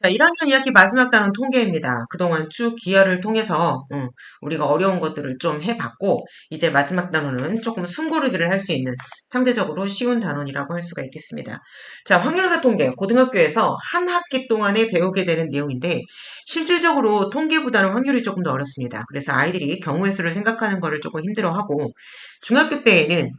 자, 1학년 2학기 마지막 단원 통계입니다. 그동안 쭉 기하를 통해서 우리가 어려운 것들을 좀 해봤고 이제 마지막 단원은 조금 숨고르기를 할 수 있는 상대적으로 쉬운 단원이라고 할 수가 있겠습니다. 자, 확률과 통계, 고등학교에서 한 학기 동안에 배우게 되는 내용인데 실질적으로 통계보다는 확률이 조금 더 어렵습니다. 그래서 아이들이 경우의 수를 생각하는 거를 조금 힘들어하고 중학교 때에는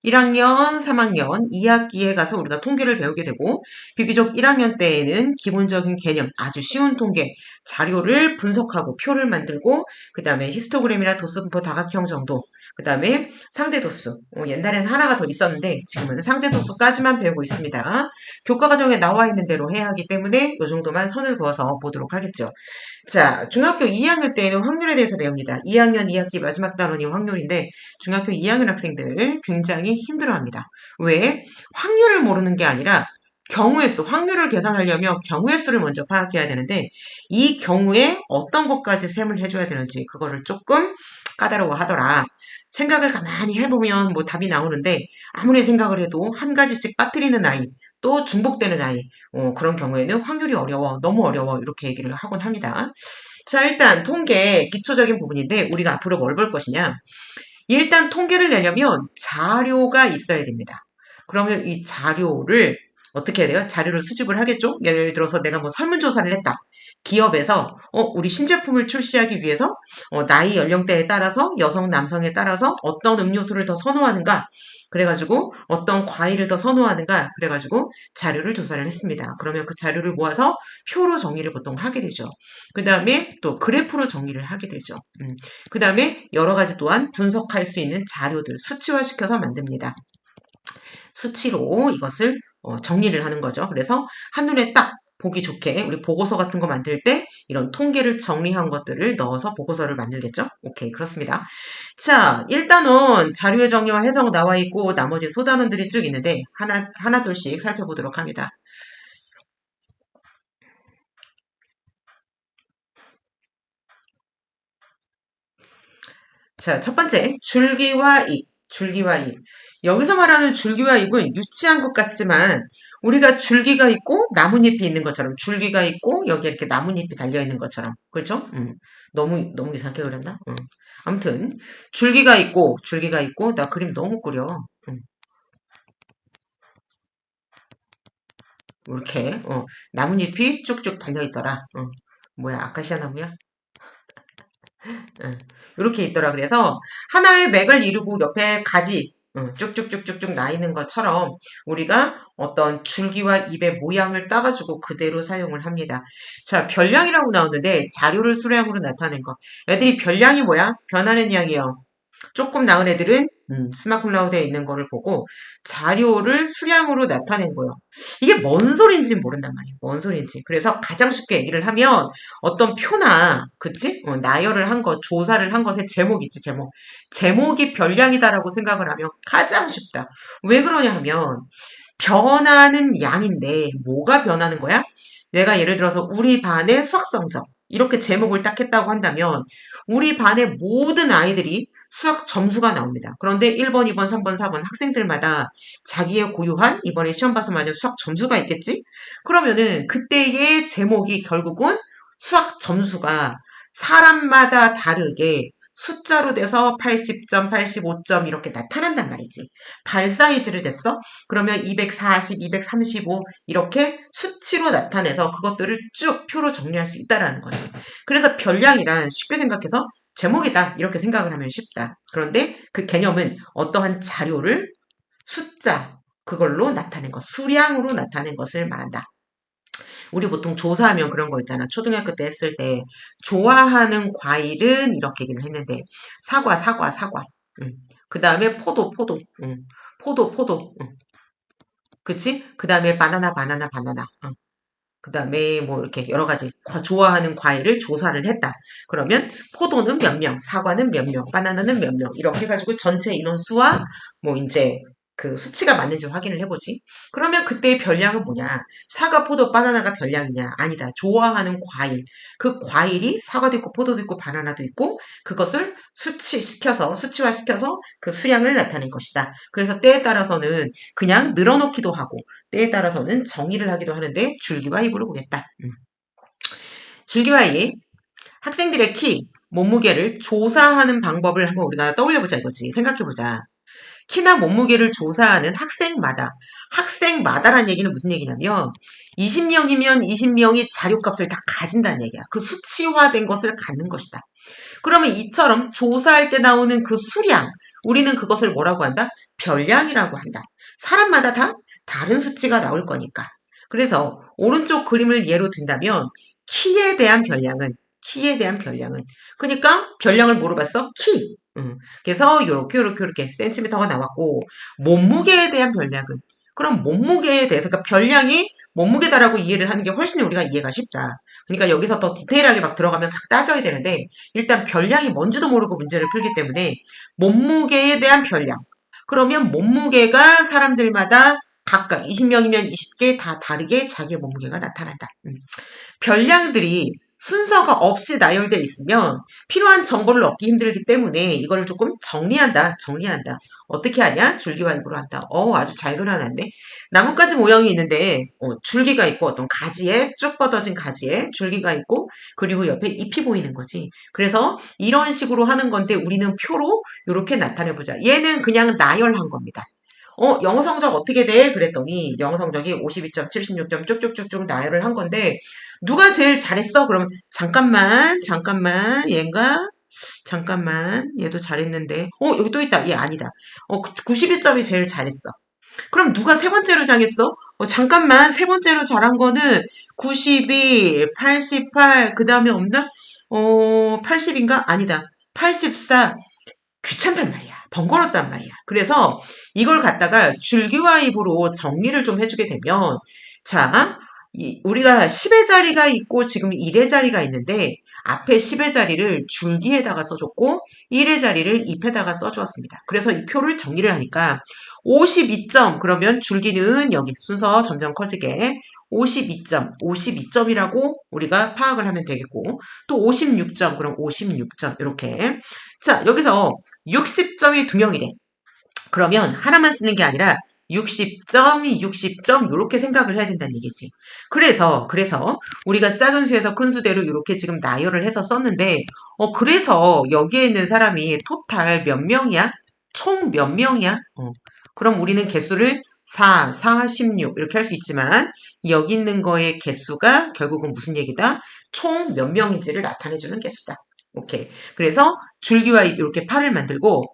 1학년, 3학년, 2학기에 가서 우리가 통계를 배우게 되고 비교적 1학년 때에는 기본적인 개념, 아주 쉬운 통계, 자료를 분석하고 표를 만들고 그 다음에 히스토그램이나 도수분포 다각형 정도, 그 다음에 상대도수, 옛날엔 하나가 더 있었는데 지금은 상대도수까지만 배우고 있습니다. 교과과정에 나와 있는 대로 해야 하기 때문에 이 정도만 선을 그어서 보도록 하겠죠. 자, 중학교 2학년 때에는 확률에 대해서 배웁니다. 2학년 2학기 마지막 단원이 확률인데 중학교 2학년 학생들 굉장히 힘들어합니다. 왜? 확률을 모르는 게 아니라 경우의 수, 확률을 계산하려면 경우의 수를 먼저 파악해야 되는데 이 경우에 어떤 것까지 셈을 해줘야 되는지 그거를 조금 까다로워하더라. 생각을 가만히 해보면 뭐 답이 나오는데 아무리 생각을 해도 한 가지씩 빠뜨리는 아이, 또 중복되는 아이, 그런 경우에는 확률이 어려워, 너무 어려워 이렇게 얘기를 하곤 합니다. 자, 일단 통계 기초적인 부분인데 우리가 앞으로 뭘 볼 것이냐. 일단 통계를 내려면 자료가 있어야 됩니다. 그러면 이 자료를 어떻게 해야 돼요? 자료를 수집을 하겠죠? 예를 들어서 내가 뭐 설문조사를 했다. 기업에서 우리 신제품을 출시하기 위해서 나이 연령대에 따라서 여성 남성에 따라서 어떤 음료수를 더 선호하는가 그래가지고 어떤 과일을 더 선호하는가 그래가지고 자료를 조사를 했습니다. 그러면 그 자료를 모아서 표로 정리를 보통 하게 되죠. 그 다음에 또 그래프로 정리를 하게 되죠. 그 다음에 여러 가지 또한 분석할 수 있는 자료들 수치화시켜서 만듭니다. 수치로 이것을 정리를 하는 거죠. 그래서 한눈에 딱 보기 좋게 우리 보고서 같은 거 만들 때 이런 통계를 정리한 것들을 넣어서 보고서를 만들겠죠. 오케이, 그렇습니다. 자, 일단은 자료의 정리와 해석 나와 있고 나머지 소단원들이 쭉 있는데 하나 둘씩 살펴보도록 합니다. 자, 첫 번째, 줄기와 잎. 줄기와 잎. 여기서 말하는 줄기와 잎은 유치한 것 같지만 우리가 줄기가 있고 나뭇잎이 있는 것처럼 줄기가 있고 여기 이렇게 나뭇잎이 달려 있는 것처럼 그렇죠? 너무 이상하게 그렸나? 아무튼 줄기가 있고 나 그림 너무 꾸려. 이렇게 나뭇잎이 쭉쭉 달려 있더라. 뭐야 아카시아 나무야? 이렇게 있더라. 그래서 하나의 맥을 이루고 옆에 가지 쭉쭉쭉쭉쭉 나 있는 것처럼 우리가 어떤 줄기와 잎의 모양을 따가지고 그대로 사용을 합니다. 자, 별량이라고 나오는데 자료를 수량으로 나타낸 거. 애들이 별량이 뭐야? 변하는 양이요. 조금 나은 애들은 스마클라우드에 있는 거를 보고 자료를 수량으로 나타낸 거예요. 이게 뭔 소린지 모른단 말이에요. 뭔 소린지. 그래서 가장 쉽게 얘기를 하면 어떤 표나 그치? 나열을 한 것, 조사를 한 것의 제목 있지 제목. 제목이 별량이다라고 생각을 하면 가장 쉽다. 왜 그러냐 하면 변하는 양인데 뭐가 변하는 거야? 내가 예를 들어서 우리 반의 수학 성적 이렇게 제목을 딱 했다고 한다면 우리 반의 모든 아이들이 수학 점수가 나옵니다. 그런데 1번, 2번, 3번, 4번 학생들마다 자기의 고유한 이번에 시험 봐서 맞은 수학 점수가 있겠지? 그러면은 그때의 제목이 결국은 수학 점수가 사람마다 다르게 숫자로 돼서 80점, 85점 이렇게 나타난단 말이지. 발 사이즈를 댔어? 그러면 240, 235 이렇게 수치로 나타내서 그것들을 쭉 표로 정리할 수 있다라는 거지. 그래서 별량이란 쉽게 생각해서 제목이다 이렇게 생각을 하면 쉽다. 그런데 그 개념은 어떠한 자료를 숫자 그걸로 나타낸 것, 수량으로 나타낸 것을 말한다. 우리 보통 조사하면 그런 거 있잖아. 초등학교 때 했을 때 좋아하는 과일은 이렇게 얘기를 했는데 사과. 그 다음에 포도. 포도. 그치? 그 다음에 바나나. 그 다음에 뭐 이렇게 여러 가지 좋아하는 과일을 조사를 했다. 그러면 포도는 몇 명, 사과는 몇 명, 바나나는 몇 명, 이렇게 해가지고 전체 인원수와 뭐 이제 그 수치가 맞는지 확인을 해보지. 그러면 그때의 별량은 뭐냐? 사과, 포도, 바나나가 별량이냐? 아니다. 좋아하는 과일. 그 과일이 사과도 있고 포도도 있고 바나나도 있고 그것을 수치화시켜서 그 수량을 나타낸 것이다. 그래서 때에 따라서는 그냥 늘어놓기도 하고 때에 따라서는 정의를 하기도 하는데 줄기와 잎으로 보겠다. 줄기와 이 학생들의 키, 몸무게를 조사하는 방법을 한번 우리가 떠올려보자 이거지. 생각해보자. 키나 몸무게를 조사하는 학생마다란 얘기는 무슨 얘기냐면 20명이면 20명이 자료값을 다 가진다는 얘기야. 그 수치화된 것을 갖는 것이다. 그러면 이처럼 조사할 때 나오는 그 수량, 우리는 그것을 뭐라고 한다? 별량이라고 한다. 사람마다 다 다른 수치가 나올 거니까. 그래서 오른쪽 그림을 예로 든다면 키에 대한 별량은 그러니까 별량을 뭐로 봤어? 키. 그래서 요렇게 센티미터가 나왔고 몸무게에 대한 별량은 그럼 몸무게에 대해서 그러니까 별량이 몸무게다라고 이해를 하는 게 훨씬 우리가 이해가 쉽다. 그러니까 여기서 더 디테일하게 막 들어가면 막 따져야 되는데 일단 별량이 뭔지도 모르고 문제를 풀기 때문에 몸무게에 대한 별량. 그러면 몸무게가 사람들마다 각각 20명이면 20개 다 다르게 자기의 몸무게가 나타난다. 별량들이 순서가 없이 나열되어 있으면 필요한 정보를 얻기 힘들기 때문에 이거를 조금 정리한다. 어떻게 하냐? 줄기와 잎으로 한다. 아주 잘 그려놨네. 나뭇가지 모형이 있는데 줄기가 있고 어떤 가지에 쭉 뻗어진 가지에 줄기가 있고 그리고 옆에 잎이 보이는 거지. 그래서 이런 식으로 하는 건데 우리는 표로 이렇게 나타내보자. 얘는 그냥 나열한 겁니다. 영어 성적 어떻게 돼? 그랬더니 영어 성적이 52점, 76점 쭉쭉쭉쭉 나열을 한 건데 누가 제일 잘했어? 그럼 잠깐만 얘인가? 잠깐만 얘도 잘했는데 여기 또 있다. 얘 아니다. 91점이 제일 잘했어. 그럼 누가 세 번째로 잘했어? 잠깐만 세 번째로 잘한 거는 92, 88, 그 다음에 없나? 80인가? 아니다. 84. 귀찮단 말이야. 번거롭단 말이야. 그래서 이걸 갖다가 줄기와 잎으로 정리를 좀 해주게 되면 자, 우리가 10의 자리가 있고 지금 1의 자리가 있는데 앞에 10의 자리를 줄기에다가 써줬고 1의 자리를 잎에다가 써주었습니다. 그래서 이 표를 정리를 하니까 52점 그러면 줄기는 여기 순서 점점 커지게 52점이라고 우리가 파악을 하면 되겠고 또 56점 그럼 56점 이렇게 자 여기서 60점이 2명이래. 그러면 하나만 쓰는 게 아니라 60점 이렇게 생각을 해야 된다는 얘기지. 그래서 우리가 작은 수에서 큰 수대로 이렇게 지금 나열을 해서 썼는데 그래서 여기에 있는 사람이 토탈 몇 명이야? 총 몇 명이야? 그럼 우리는 개수를 4, 16 이렇게 할 수 있지만 여기 있는 거의 개수가 결국은 무슨 얘기다? 총 몇 명인지를 나타내주는 개수다. 오케이. 그래서 줄기와 잎 이렇게 판을 만들고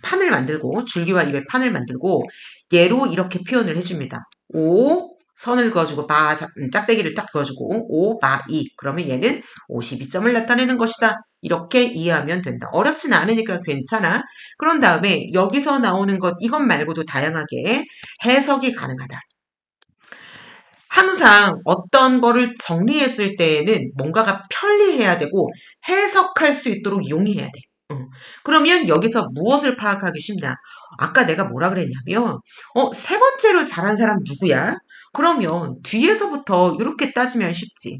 판을 만들고 줄기와 잎의 판을 만들고 얘로 이렇게 표현을 해줍니다. 5 선을 그어주고 짝대기를 딱 그어주고 5, 2 그러면 얘는 52점을 나타내는 것이다. 이렇게 이해하면 된다. 어렵지는 않으니까 괜찮아. 그런 다음에 여기서 나오는 것 이것 말고도 다양하게 해석이 가능하다. 항상 어떤 거를 정리했을 때에는 뭔가가 편리해야 되고 해석할 수 있도록 용이해야 돼. 그러면 여기서 무엇을 파악하기 쉽냐? 아까 내가 뭐라 그랬냐면 세 번째로 잘한 사람 누구야? 그러면 뒤에서부터 이렇게 따지면 쉽지.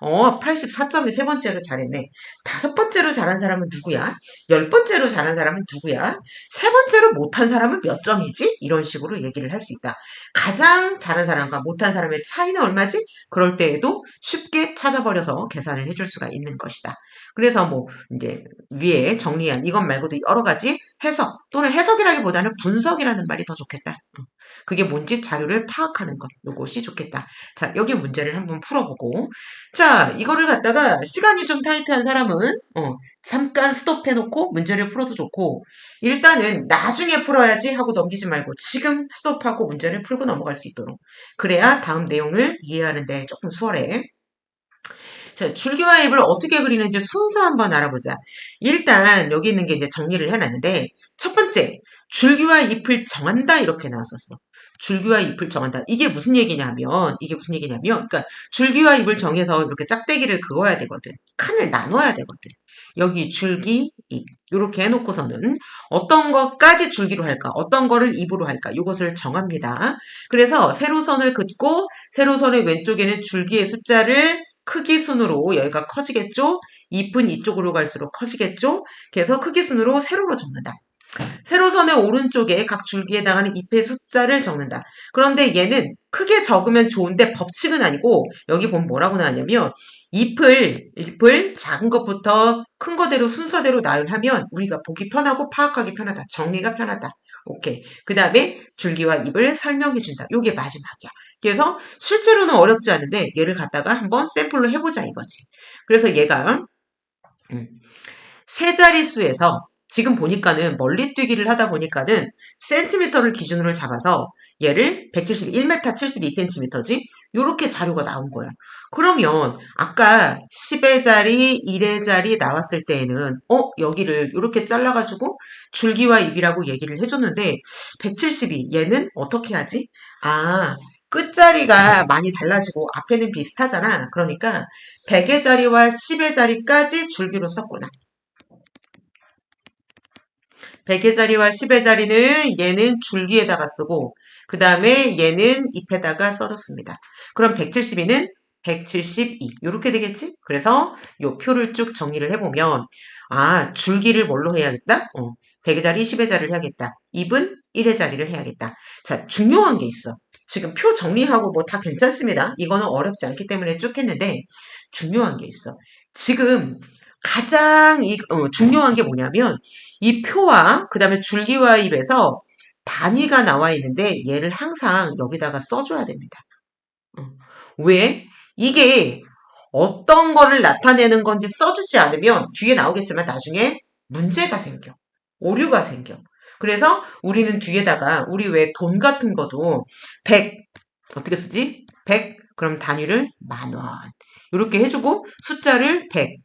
84점이 세 번째로 잘했네. 5번째로 잘한 사람은 누구야? 10번째로 잘한 사람은 누구야? 세 번째로 못한 사람은 몇 점이지? 이런 식으로 얘기를 할 수 있다. 가장 잘한 사람과 못한 사람의 차이는 얼마지? 그럴 때에도 쉽게 찾아버려서 계산을 해줄 수가 있는 것이다. 그래서 뭐 이제 위에 정리한 이것 말고도 여러 가지 해석 또는 해석이라기보다는 분석이라는 말이 더 좋겠다. 그게 뭔지 자료를 파악하는 것. 이것이 좋겠다. 자, 여기 문제를 한번 풀어보고. 자, 이거를 갖다가 시간이 좀 타이트한 사람은 잠깐 스톱해놓고 문제를 풀어도 좋고 일단은 나중에 풀어야지 하고 넘기지 말고 지금 스톱하고 문제를 풀고 넘어갈 수 있도록. 그래야 다음 내용을 이해하는데 조금 수월해. 자, 줄기와 잎을 어떻게 그리는지 순서 한번 알아보자. 일단 여기 있는 게 이제 정리를 해놨는데 첫 번째, 줄기와 잎을 정한다 이렇게 나왔었어. 줄기와 잎을 정한다. 이게 무슨 얘기냐면 그러니까 줄기와 잎을 정해서 이렇게 짝대기를 그어야 되거든. 칸을 나눠야 되거든. 여기 줄기, 잎 이렇게 해놓고서는 어떤 것까지 줄기로 할까, 어떤 거를 잎으로 할까 이것을 정합니다. 그래서 세로선을 긋고 세로선의 왼쪽에는 줄기의 숫자를 크기 순으로 여기가 커지겠죠? 잎은 이쪽으로 갈수록 커지겠죠? 그래서 크기 순으로 세로로 적는다. 세로선의 오른쪽에 각 줄기에 해당하는 잎의 숫자를 적는다. 그런데 얘는 크게 적으면 좋은데 법칙은 아니고 여기 보면 뭐라고 나왔냐면 잎을 작은 것부터 큰 거대로 순서대로 나열하면 우리가 보기 편하고 파악하기 편하다. 정리가 편하다. 오케이. 그 다음에 줄기와 잎을 설명해준다. 요게 마지막이야. 그래서 실제로는 어렵지 않은데 얘를 갖다가 한번 샘플로 해보자 이거지. 그래서 얘가 세 자릿수에서 지금 보니까는 멀리 뛰기를 하다 보니까는 센티미터를 기준으로 잡아서 얘를 171m 72cm지 요렇게 자료가 나온 거야. 그러면 아까 10의 자리, 1의 자리 나왔을 때에는 여기를 요렇게 잘라가지고 줄기와 잎이라고 얘기를 해줬는데 172 얘는 어떻게 하지? 끝자리가 많이 달라지고 앞에는 비슷하잖아. 그러니까 100의 자리와 10의 자리까지 줄기로 썼구나. 100의 자리와 10의 자리는 얘는 줄기에다가 쓰고 그 다음에 얘는 잎에다가 써줬습니다. 그럼 172는 172 이렇게 되겠지? 그래서 요 표를 쭉 정리를 해보면 줄기를 뭘로 해야겠다? 100의 자리, 10의 자리를 해야겠다. 잎은 1의 자리를 해야겠다. 자, 중요한 게 있어. 지금 표 정리하고 뭐 다 괜찮습니다. 이거는 어렵지 않기 때문에 쭉 했는데 중요한 게 있어. 지금 가장 중요한 게 뭐냐면 이 표와 그 다음에 줄기와 잎에서 단위가 나와 있는데 얘를 항상 여기다가 써줘야 됩니다. 왜? 이게 어떤 거를 나타내는 건지 써주지 않으면 뒤에 나오겠지만 나중에 문제가 생겨. 오류가 생겨. 그래서 우리는 뒤에다가 우리 왜 돈 같은 거도 100 어떻게 쓰지? 100 그럼 단위를 10,000원 이렇게 해주고 숫자를 100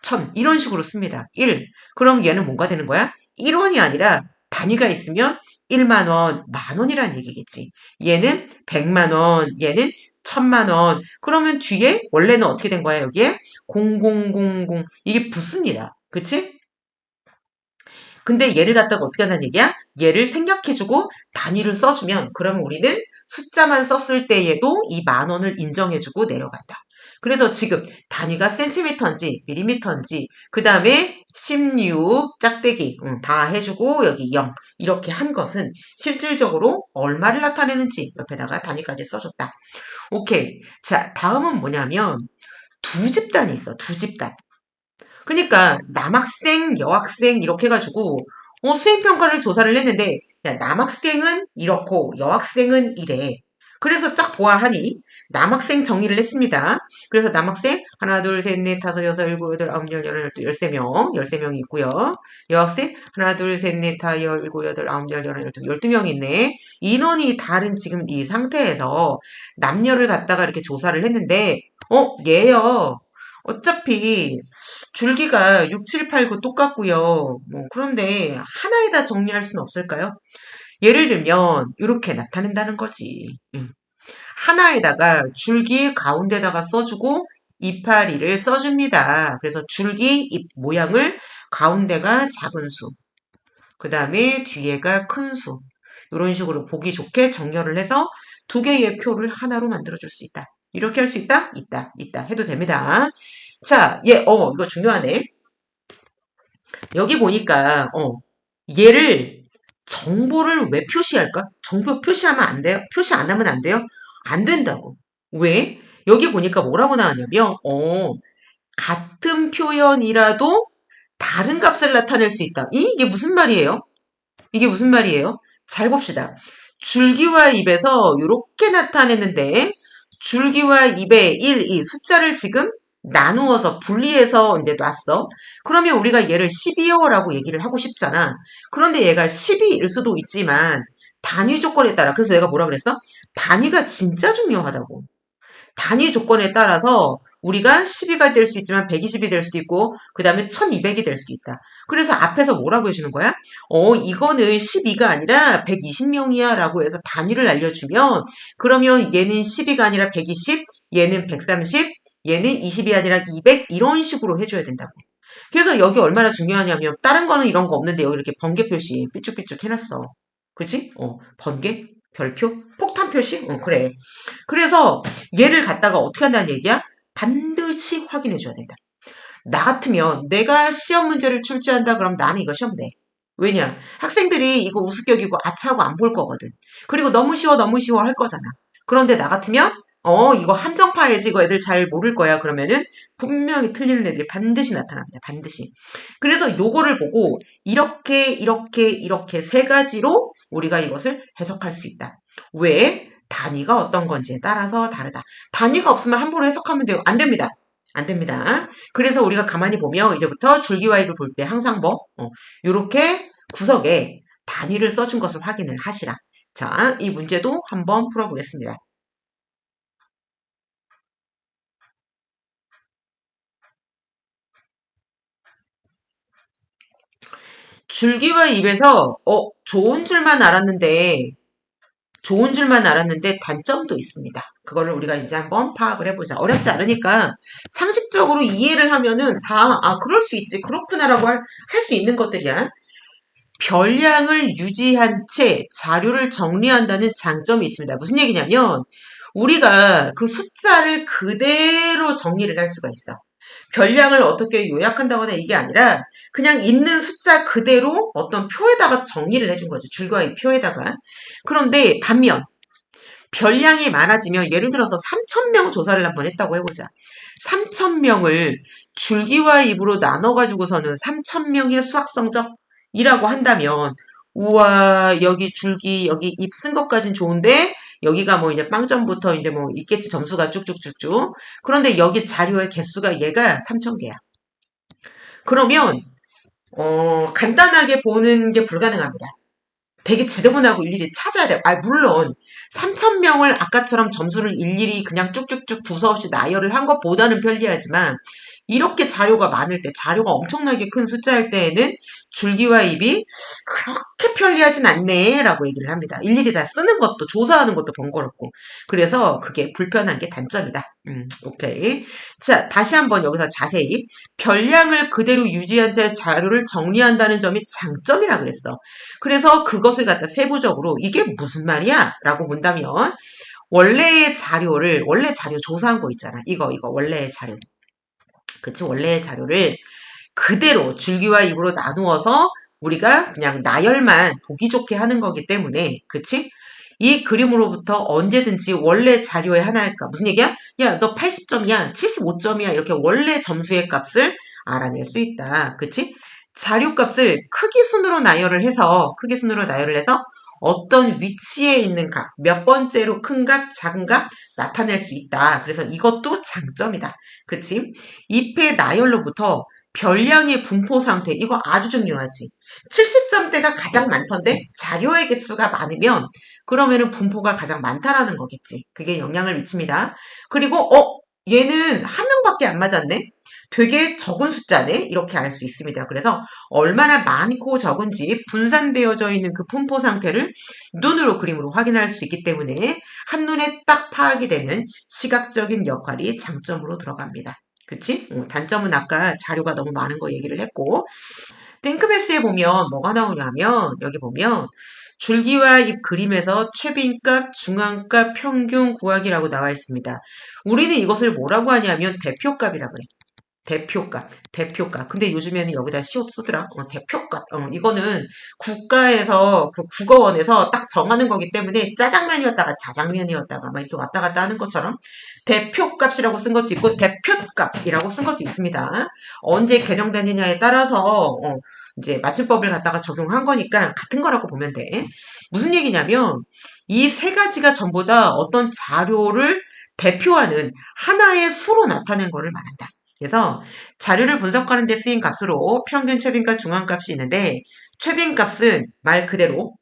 1000 이런 식으로 씁니다. 1 그럼 얘는 뭔가 되는 거야? 1원이 아니라 단위가 있으면 1만원, 만원이란 얘기겠지. 얘는 100만원, 얘는 1000만원. 그러면 뒤에 원래는 어떻게 된 거야? 여기에 0000 이게 붙습니다. 그치? 근데 얘를 갖다가 어떻게 한다는 얘기야? 얘를 생략해주고 단위를 써주면 그러면 우리는 숫자만 썼을 때에도 이 만원을 인정해주고 내려간다. 그래서 지금 단위가 센티미터인지 밀리미터인지 그 다음에 16 짝대기 다 해주고 여기 0 이렇게 한 것은 실질적으로 얼마를 나타내는지 옆에다가 단위까지 써줬다. 오케이. 자, 다음은 뭐냐면 두 집단이 있어. 두 집단. 그러니까 남학생, 여학생 이렇게 해가지고 수행평가를 조사를 했는데 야, 남학생은 이렇고 여학생은 이래. 그래서 쫙 보아하니 남학생 정리를 했습니다. 그래서 남학생 하나 둘 셋 넷 다섯 여섯 일곱 여덟 아홉 열 열하나 열둘 13명이 있고요. 여학생 하나 둘 셋 넷 다 열일곱 여덟 아홉 열 열하나 열둘 12명이 있네. 인원이 다른 지금 이 상태에서 남녀를 갖다가 이렇게 조사를 했는데 얘요. 어차피 줄기가 6, 7, 8, 9 똑같고요. 그런데 하나에다 정리할 수는 없을까요? 예를 들면 이렇게 나타낸다는 거지. 하나에다가 줄기 가운데다가 써주고 이파리를 써줍니다. 그래서 줄기 잎 모양을 가운데가 작은 수, 그 다음에 뒤에가 큰 수. 이런 식으로 보기 좋게 정렬을 해서 두 개의 표를 하나로 만들어줄 수 있다. 이렇게 할 수 있다? 있다 해도 됩니다. 자, 이거 중요하네. 여기 보니까, 얘를 정보를 왜 표시할까? 정보 표시하면 안 돼요? 표시 안 하면 안 돼요? 안 된다고. 왜? 여기 보니까 뭐라고 나왔냐면, 같은 표현이라도 다른 값을 나타낼 수 있다. 이게 무슨 말이에요? 이게 무슨 말이에요? 잘 봅시다. 줄기와 잎에서 이렇게 나타냈는데, 줄기와 잎의 1, 2 숫자를 지금 나누어서 분리해서 이제 놨어. 그러면 우리가 얘를 12호라고 얘기를 하고 싶잖아. 그런데 얘가 12일 수도 있지만 단위 조건에 따라 그래서 내가 뭐라 그랬어? 단위가 진짜 중요하다고. 단위 조건에 따라서 우리가 12가 될 수 있지만 120이 될 수도 있고 그 다음에 1200이 될 수도 있다. 그래서 앞에서 뭐라고 해주는 거야? 이거는 12가 아니라 120명이야 라고 해서 단위를 알려주면 그러면 얘는 12가 아니라 120, 얘는 130, 얘는 20이 아니라 200 이런 식으로 해줘야 된다고. 그래서 여기 얼마나 중요하냐면 다른 거는 이런 거 없는데 여기 이렇게 번개 표시 삐쭉삐쭉 해놨어. 그치? 번개? 별표? 폭탄 표시? 그래. 그래서 얘를 갖다가 어떻게 한다는 얘기야? 반드시 확인해 줘야 된다. 나 같으면 내가 시험 문제를 출제한다 그러면 나는 이거 시험 내. 왜냐? 학생들이 이거 우습격이고 아차하고 안 볼 거거든. 그리고 너무 쉬워, 너무 쉬워 할 거잖아. 그런데 나 같으면, 이거 함정파야지. 이거 애들 잘 모를 거야. 그러면은 분명히 틀리는 애들이 반드시 나타납니다. 반드시. 그래서 요거를 보고 이렇게, 이렇게, 이렇게 세 가지로 우리가 이것을 해석할 수 있다. 왜? 단위가 어떤 건지에 따라서 다르다. 단위가 없으면 함부로 해석하면 돼요. 안 됩니다. 안 됩니다. 그래서 우리가 가만히 보면 이제부터 줄기와입을 볼 때 항상 요렇게 구석에 단위를 써준 것을 확인을 하시라. 자, 이 문제도 한번 풀어보겠습니다. 줄기와입에서 좋은 줄만 알았는데 단점도 있습니다. 그거를 우리가 이제 한번 파악을 해보자. 어렵지 않으니까 상식적으로 이해를 하면은 그럴 수 있지. 그렇구나라고 할 수 있는 것들이야. 별량을 유지한 채 자료를 정리한다는 장점이 있습니다. 무슨 얘기냐면 우리가 그 숫자를 그대로 정리를 할 수가 있어. 별량을 어떻게 요약한다거나 이게 아니라 그냥 있는 숫자 그대로 어떤 표에다가 정리를 해준 거죠. 줄과 이 표에다가. 그런데 반면 별량이 많아지면 예를 들어서 3,000명 조사를 한번 했다고 해보자. 3,000명을 줄기와 입으로 나눠가지고서는 3,000명의 수학 성적이라고 한다면 우와 여기 줄기 여기 입 쓴 것까진 좋은데 여기가 뭐 이제 빵점부터 이제 뭐 있겠지 점수가 쭉쭉쭉쭉. 그런데 여기 자료의 개수가 얘가 3,000개야. 그러면 간단하게 보는 게 불가능합니다. 되게 지저분하고 일일이 찾아야 돼요. 물론 3,000명을 아까처럼 점수를 일일이 그냥 쭉쭉쭉 두서없이 나열을 한 것보다는 편리하지만 이렇게 자료가 많을 때, 자료가 엄청나게 큰 숫자일 때에는 줄기와 입이 그렇게 편리하진 않네 라고 얘기를 합니다. 일일이 다 쓰는 것도 조사하는 것도 번거롭고 그래서 그게 불편한 게 단점이다. 오케이. 자, 다시 한번 여기서 자세히 별량을 그대로 유지한 채 자료를 정리한다는 점이 장점이라 그랬어. 그래서 그것을 갖다 세부적으로 이게 무슨 말이야? 라고 본다면 원래 자료 조사한 거 있잖아. 이거 원래의 자료. 그치? 원래의 자료를 그대로 줄기와 입으로 나누어서 우리가 그냥 나열만 보기 좋게 하는 거기 때문에 그치? 이 그림으로부터 언제든지 원래 자료의 하나일까? 무슨 얘기야? 야, 너 80점이야, 75점이야 이렇게 원래 점수의 값을 알아낼 수 있다. 그치? 자료 값을 크기 순으로 나열을 해서 어떤 위치에 있는 값, 몇 번째로 큰 값, 작은 값 나타낼 수 있다. 그래서 이것도 장점이다. 그치? 잎의 나열로부터 별량의 분포 상태, 이거 아주 중요하지. 70점대가 가장 많던데 자료의 개수가 많으면 그러면은 분포가 가장 많다라는 거겠지. 그게 영향을 미칩니다. 그리고 얘는 한 명밖에 안 맞았네. 되게 적은 숫자네. 이렇게 알 수 있습니다. 그래서 얼마나 많고 적은지 분산되어져 있는 그 분포 상태를 눈으로 그림으로 확인할 수 있기 때문에 한눈에 딱 파악이 되는 시각적인 역할이 장점으로 들어갑니다. 그치? 단점은 아까 자료가 너무 많은 거 얘기를 했고 땡크메스에 보면 뭐가 나오냐면 여기 보면 줄기와 잎 그림에서 최빈값, 중앙값, 평균 구하기라고 나와 있습니다. 우리는 이것을 뭐라고 하냐면 대표값이라고 그래. 대표값. 근데 요즘에는 여기다 시옷 쓰더라. 대표값. 이거는 국가에서, 그 국어원에서 딱 정하는 거기 때문에 짜장면이었다가 자장면이었다가 막 이렇게 왔다 갔다 하는 것처럼 대표값이라고 쓴 것도 있고 대표값이라고 쓴 것도 있습니다. 언제 개정되느냐에 따라서, 이제 맞춤법을 갖다가 적용한 거니까 같은 거라고 보면 돼. 무슨 얘기냐면 이 세 가지가 전부 다 어떤 자료를 대표하는 하나의 수로 나타낸 거를 말한다. 그래서 자료를 분석하는 데 쓰인 값으로 평균 최빈값, 중앙값이 있는데 최빈값은 말 그대로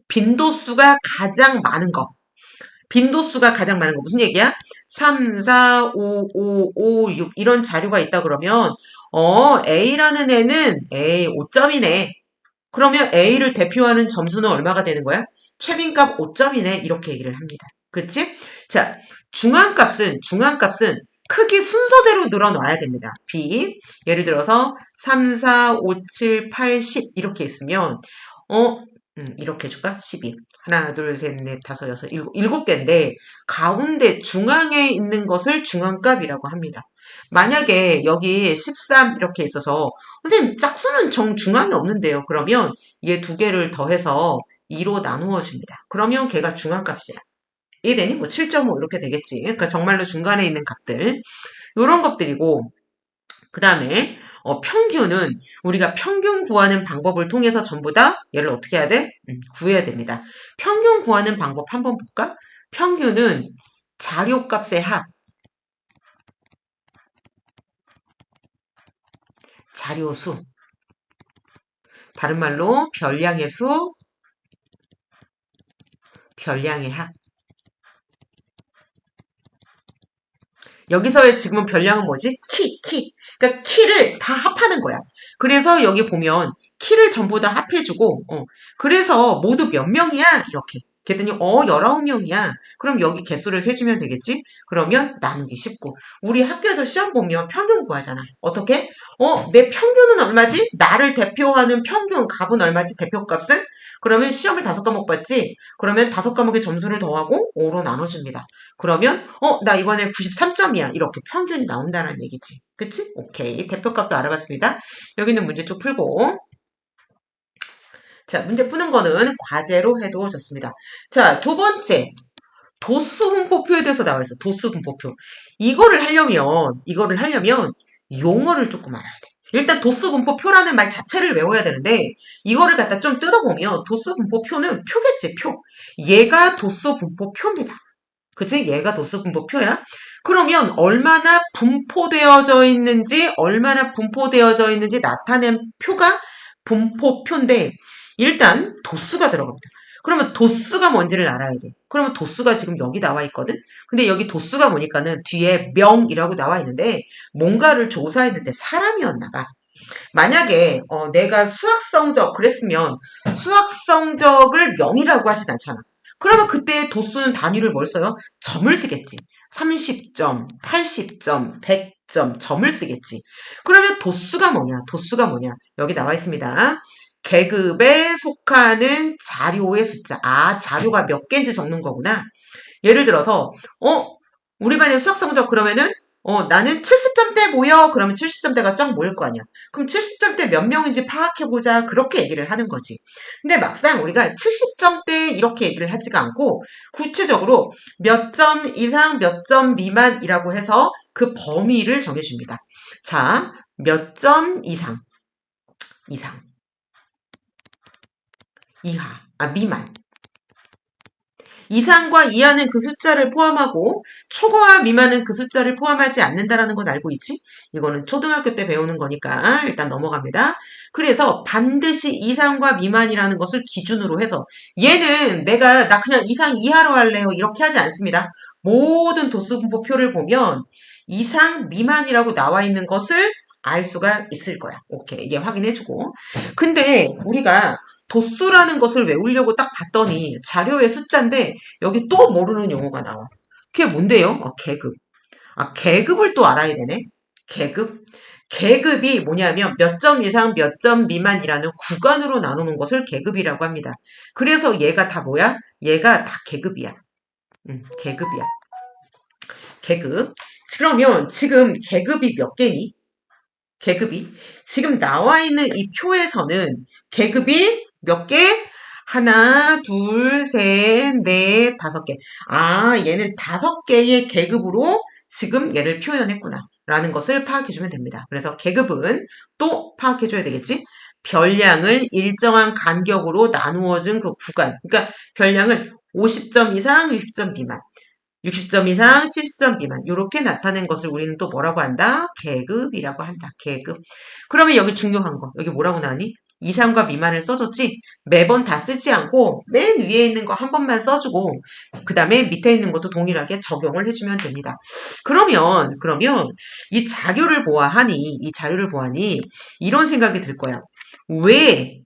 빈도수가 가장 많은 거. 무슨 얘기야? 3, 4, 5, 5, 5, 6 이런 자료가 있다 그러면 A라는 애는 A 5점이네. 그러면 A를 대표하는 점수는 얼마가 되는 거야? 최빈값 5점이네. 이렇게 얘기를 합니다. 그렇지? 자, 중앙값은 크기 순서대로 늘어놔야 됩니다. B. 예를 들어서 3, 4, 5, 7, 8, 10 이렇게 있으면 이렇게 해줄까? 12. 하나, 둘, 셋, 넷, 다섯, 여섯, 일곱 개인데 가운데 중앙에 있는 것을 중앙값이라고 합니다. 만약에 여기 13 이렇게 있어서 선생님, 짝수는 정중앙이 없는데요. 그러면 얘 두 개를 더해서 2로 나누어 줍니다. 그러면 걔가 중앙값이야. 이해되니? 뭐 7.5 이렇게 되겠지. 그러니까 정말로 중간에 있는 값들. 요런 것들이고, 그 다음에 평균은 우리가 평균 구하는 방법을 통해서 전부 다 얘를 어떻게 해야 돼? 구해야 됩니다. 평균 구하는 방법 한번 볼까? 평균은 자료값의 합, 자료수, 다른 말로 별량의 수, 별량의 합. 여기서의 지금은 별량은 뭐지? 키. 그러니까 키를 다 합하는 거야. 그래서 여기 보면 키를 전부 다 합해주고, 그래서 모두 몇 명이야? 이렇게. 그랬더니 19명이야. 그럼 여기 개수를 세주면 되겠지? 그러면 나누기 19. 우리 학교에서 시험 보면 평균 구하잖아. 어떻게? 내 평균은 얼마지? 나를 대표하는 평균 값은 얼마지? 대표값은? 그러면 시험을 5과목 봤지? 그러면 5과목의 점수를 더하고 5로 나눠줍니다. 그러면 나 이번에 93점이야. 이렇게 평균이 나온다는 얘기지. 그치? 오케이. 대표값도 알아봤습니다. 여기는 문제 쭉 풀고. 자, 문제 푸는 거는 과제로 해도 좋습니다. 자, 두 번째. 도수 분포표에 대해서 나와 있어. 도수 분포표. 이거를 하려면 용어를 조금 알아야 돼. 일단 도수 분포표라는 말 자체를 외워야 되는데 이거를 갖다 좀 뜯어보면 도수 분포표는 표겠지, 표. 얘가 도수 분포표입니다. 그치? 얘가 도수 분포표야. 그러면 얼마나 분포되어져 있는지 나타낸 표가 분포표인데 일단 도수가 들어갑니다. 그러면 도수가 뭔지를 알아야 돼. 그러면 도수가 지금 여기 나와 있거든? 근데 여기 도수가 뭐니까는 뒤에 명이라고 나와 있는데 뭔가를 조사했는데 사람이었나 봐. 만약에 내가 수학 성적 그랬으면 수학 성적을 명이라고 하진 않잖아. 그러면 그때 도수는 단위를 뭘 써요? 점을 쓰겠지. 30점, 80점, 100점 점을 쓰겠지. 그러면 도수가 뭐냐? 여기 나와 있습니다. 계급에 속하는 자료의 숫자. 자료가 몇 개인지 적는 거구나. 예를 들어서 우리 반의 수학 성적 그러면은 나는 70점대 모여. 그러면 70점대가 쫙 모일 거 아니야. 그럼 70점대 몇 명인지 파악해보자. 그렇게 얘기를 하는 거지. 근데 막상 우리가 70점대 이렇게 얘기를 하지가 않고 구체적으로 몇 점 이상 몇 점 미만이라고 해서 그 범위를 정해줍니다. 자, 몇 점 이상, 이하, 미만. 이상과 이하는 그 숫자를 포함하고 초과와 미만은 그 숫자를 포함하지 않는다라는 건 알고 있지? 이거는 초등학교 때 배우는 거니까 일단 넘어갑니다. 그래서 반드시 이상과 미만이라는 것을 기준으로 해서 얘는 나 그냥 이상 이하로 할래요. 이렇게 하지 않습니다. 모든 도수분포표를 보면 이상 미만이라고 나와 있는 것을 알 수가 있을 거야. 오케이. 이게 확인해주고. 근데 우리가 도수라는 것을 외우려고 딱 봤더니 자료의 숫자인데 여기 또 모르는 용어가 나와. 그게 뭔데요? 계급. 계급을 또 알아야 되네. 계급. 계급이 뭐냐면 몇 점 이상 몇 점 미만이라는 구간으로 나누는 것을 계급이라고 합니다. 그래서 얘가 다 뭐야? 얘가 다 계급이야. 계급이야. 계급. 그러면 지금 계급이 몇 개니? 계급이 지금 나와 있는 이 표에서는 계급이 몇 개? 하나, 둘, 셋, 넷, 5개. 얘는 5개의 계급으로 지금 얘를 표현했구나. 라는 것을 파악해주면 됩니다. 그래서 계급은 또 파악해줘야 되겠지? 별량을 일정한 간격으로 나누어준 그 구간. 그러니까 별량을 50점 이상, 60점 미만. 60점 이상, 70점 미만 이렇게 나타낸 것을 우리는 또 뭐라고 한다? 계급이라고 한다. 계급. 그러면 여기 중요한 거. 여기 뭐라고 나왔니? 이상과 미만을 써줬지? 매번 다 쓰지 않고 맨 위에 있는 거 한 번만 써주고 그 다음에 밑에 있는 것도 동일하게 적용을 해주면 됩니다. 그러면 이 자료를 보아하니 이런 생각이 들 거야. 왜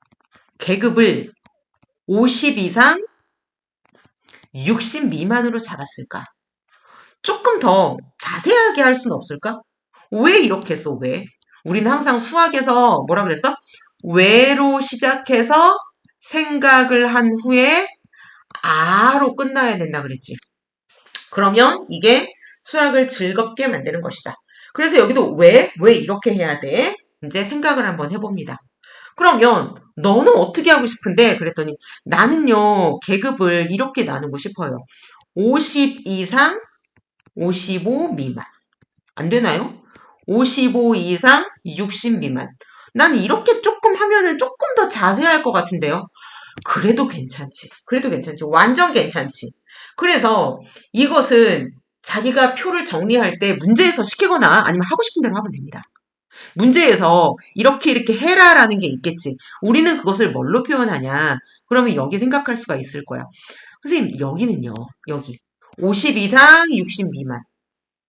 계급을 50 이상 60 미만으로 잡았을까? 조금 더 자세하게 할 수는 없을까? 왜 이렇게 했어? 왜? 우리는 항상 수학에서 뭐라 그랬어? 왜로 시작해서 생각을 한 후에 아로 끝나야 된다 그랬지. 그러면 이게 수학을 즐겁게 만드는 것이다. 그래서 여기도 왜 이렇게 해야 돼? 이제 생각을 한번 해봅니다. 그러면 너는 어떻게 하고 싶은데? 그랬더니 나는요, 계급을 이렇게 나누고 싶어요. 50 이상, 55 미만. 안 되나요? 55 이상, 60 미만. 난 이렇게 조금 하면은 조금 더 자세할 것 같은데요. 그래도 괜찮지. 그래도 괜찮지. 완전 괜찮지. 그래서 이것은 자기가 표를 정리할 때 문제에서 시키거나 아니면 하고 싶은 대로 하면 됩니다. 문제에서 이렇게 해라라는 게 있겠지. 우리는 그것을 뭘로 표현하냐? 그러면 여기 생각할 수가 있을 거야. 선생님, 여기는요. 여기. 50 이상 60 미만.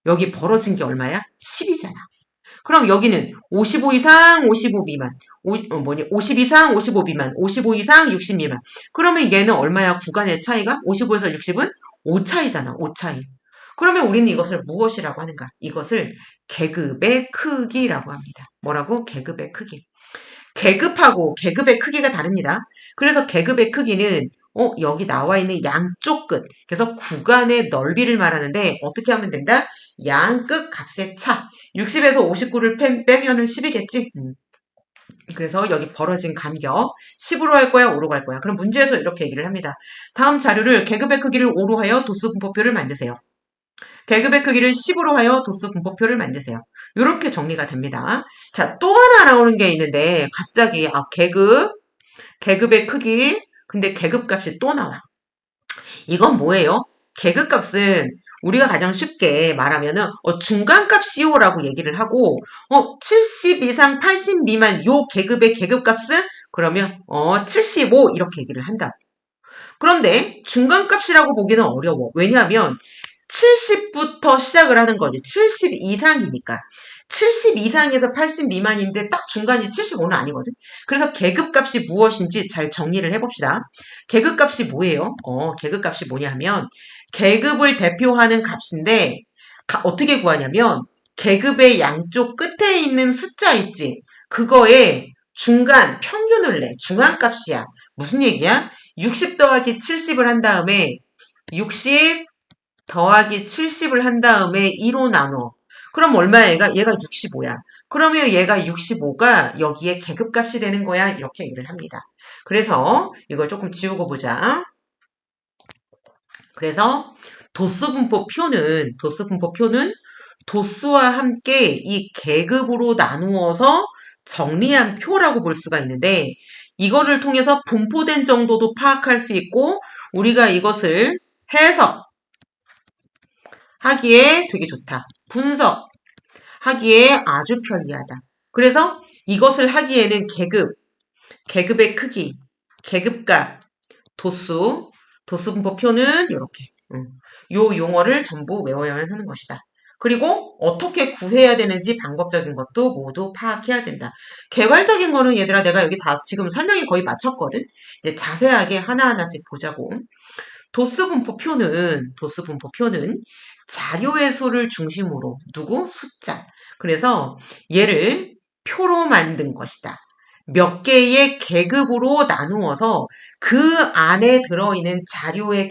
여기 벌어진 게 얼마야? 10이잖아. 그럼 여기는 55 이상 55 미만. 50 이상 55 미만. 55 이상 60 미만. 그러면 얘는 얼마야? 구간의 차이가? 55에서 60은 5 차이잖아. 5 차이. 그러면 우리는 이것을 무엇이라고 하는가? 이것을 계급의 크기라고 합니다. 뭐라고? 계급의 크기. 계급하고 계급의 크기가 다릅니다. 그래서 계급의 크기는 여기 나와 있는 양쪽 끝. 그래서 구간의 넓이를 말하는데 어떻게 하면 된다? 양끝 값의 차. 60에서 59를 빼면은 10이겠지? 그래서 여기 벌어진 간격 10으로 할 거야, 5로 갈 거야. 그럼 문제에서 이렇게 얘기를 합니다. 다음 자료를 계급의 크기를 5로 하여 도수 분포표를 만드세요. 계급의 크기를 10으로 하여 도수 분포표를 만드세요. 이렇게 정리가 됩니다. 자, 또 하나 나오는 게 있는데 갑자기 계급의 크기, 근데 계급값이 또 나와. 이건 뭐예요? 계급값은 우리가 가장 쉽게 말하면은 중간값이요라고 얘기를 하고 70 이상 80 미만 요 계급의 계급값은 그러면 75 이렇게 얘기를 한다. 그런데 중간값이라고 보기는 어려워. 왜냐하면 70부터 시작을 하는 거지. 70 이상이니까. 70 이상에서 80 미만인데 딱 중간이 75는 아니거든. 그래서 계급값이 무엇인지 잘 정리를 해봅시다. 계급값이 뭐예요? 계급값이 뭐냐면 계급을 대표하는 값인데 어떻게 구하냐면 계급의 양쪽 끝에 있는 숫자 있지. 그거에 중간 평균을 내. 중간값이야. 무슨 얘기야? 60 더하기 70을 한 다음에 60 더하기 70을 한 다음에 2로 나눠. 그럼 얼마야? 얘가 65야. 그러면 얘가 65가 여기에 계급값이 되는 거야. 이렇게 얘기를 합니다. 그래서 이걸 조금 지우고 보자. 그래서 도수분포표는 도수와 함께 이 계급으로 나누어서 정리한 표라고 볼 수가 있는데 이거를 통해서 분포된 정도도 파악할 수 있고 우리가 이것을 해석하기에 되게 좋다. 분석하기에 아주 편리하다. 그래서 이것을 하기에는 계급의 크기, 계급값, 도수분포표는 이렇게 요 용어를 전부 외워야만 하는 것이다. 그리고 어떻게 구해야 되는지 방법적인 것도 모두 파악해야 된다. 개괄적인 거는 얘들아 내가 여기 다 지금 설명이 거의 마쳤거든. 이제 자세하게 하나하나씩 보자고. 도수분포표는 자료의 수를 중심으로 숫자. 그래서 얘를 표로 만든 것이다. 몇 개의 계급으로 나누어서 그 안에 들어있는 자료의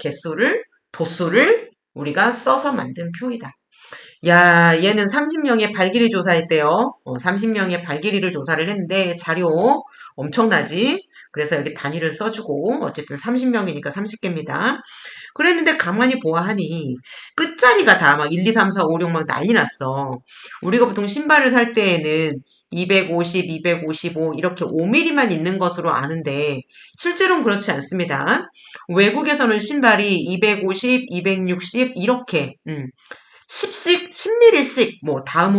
도수를 우리가 써서 만든 표이다. 야, 얘는 30명의 발길이 조사했대요. 30명의 발길이를 조사를 했는데 자료 엄청나지? 그래서 여기 단위를 써주고 어쨌든 30명이니까 30개입니다. 그랬는데 가만히 보아하니 끝자리가 다 막 1, 2, 3, 4, 5, 6 막 난리 났어. 우리가 보통 신발을 살 때에는 250, 255 이렇게 5mm만 있는 것으로 아는데 실제로는 그렇지 않습니다. 외국에서는 신발이 250, 260 이렇게 10mm씩 다음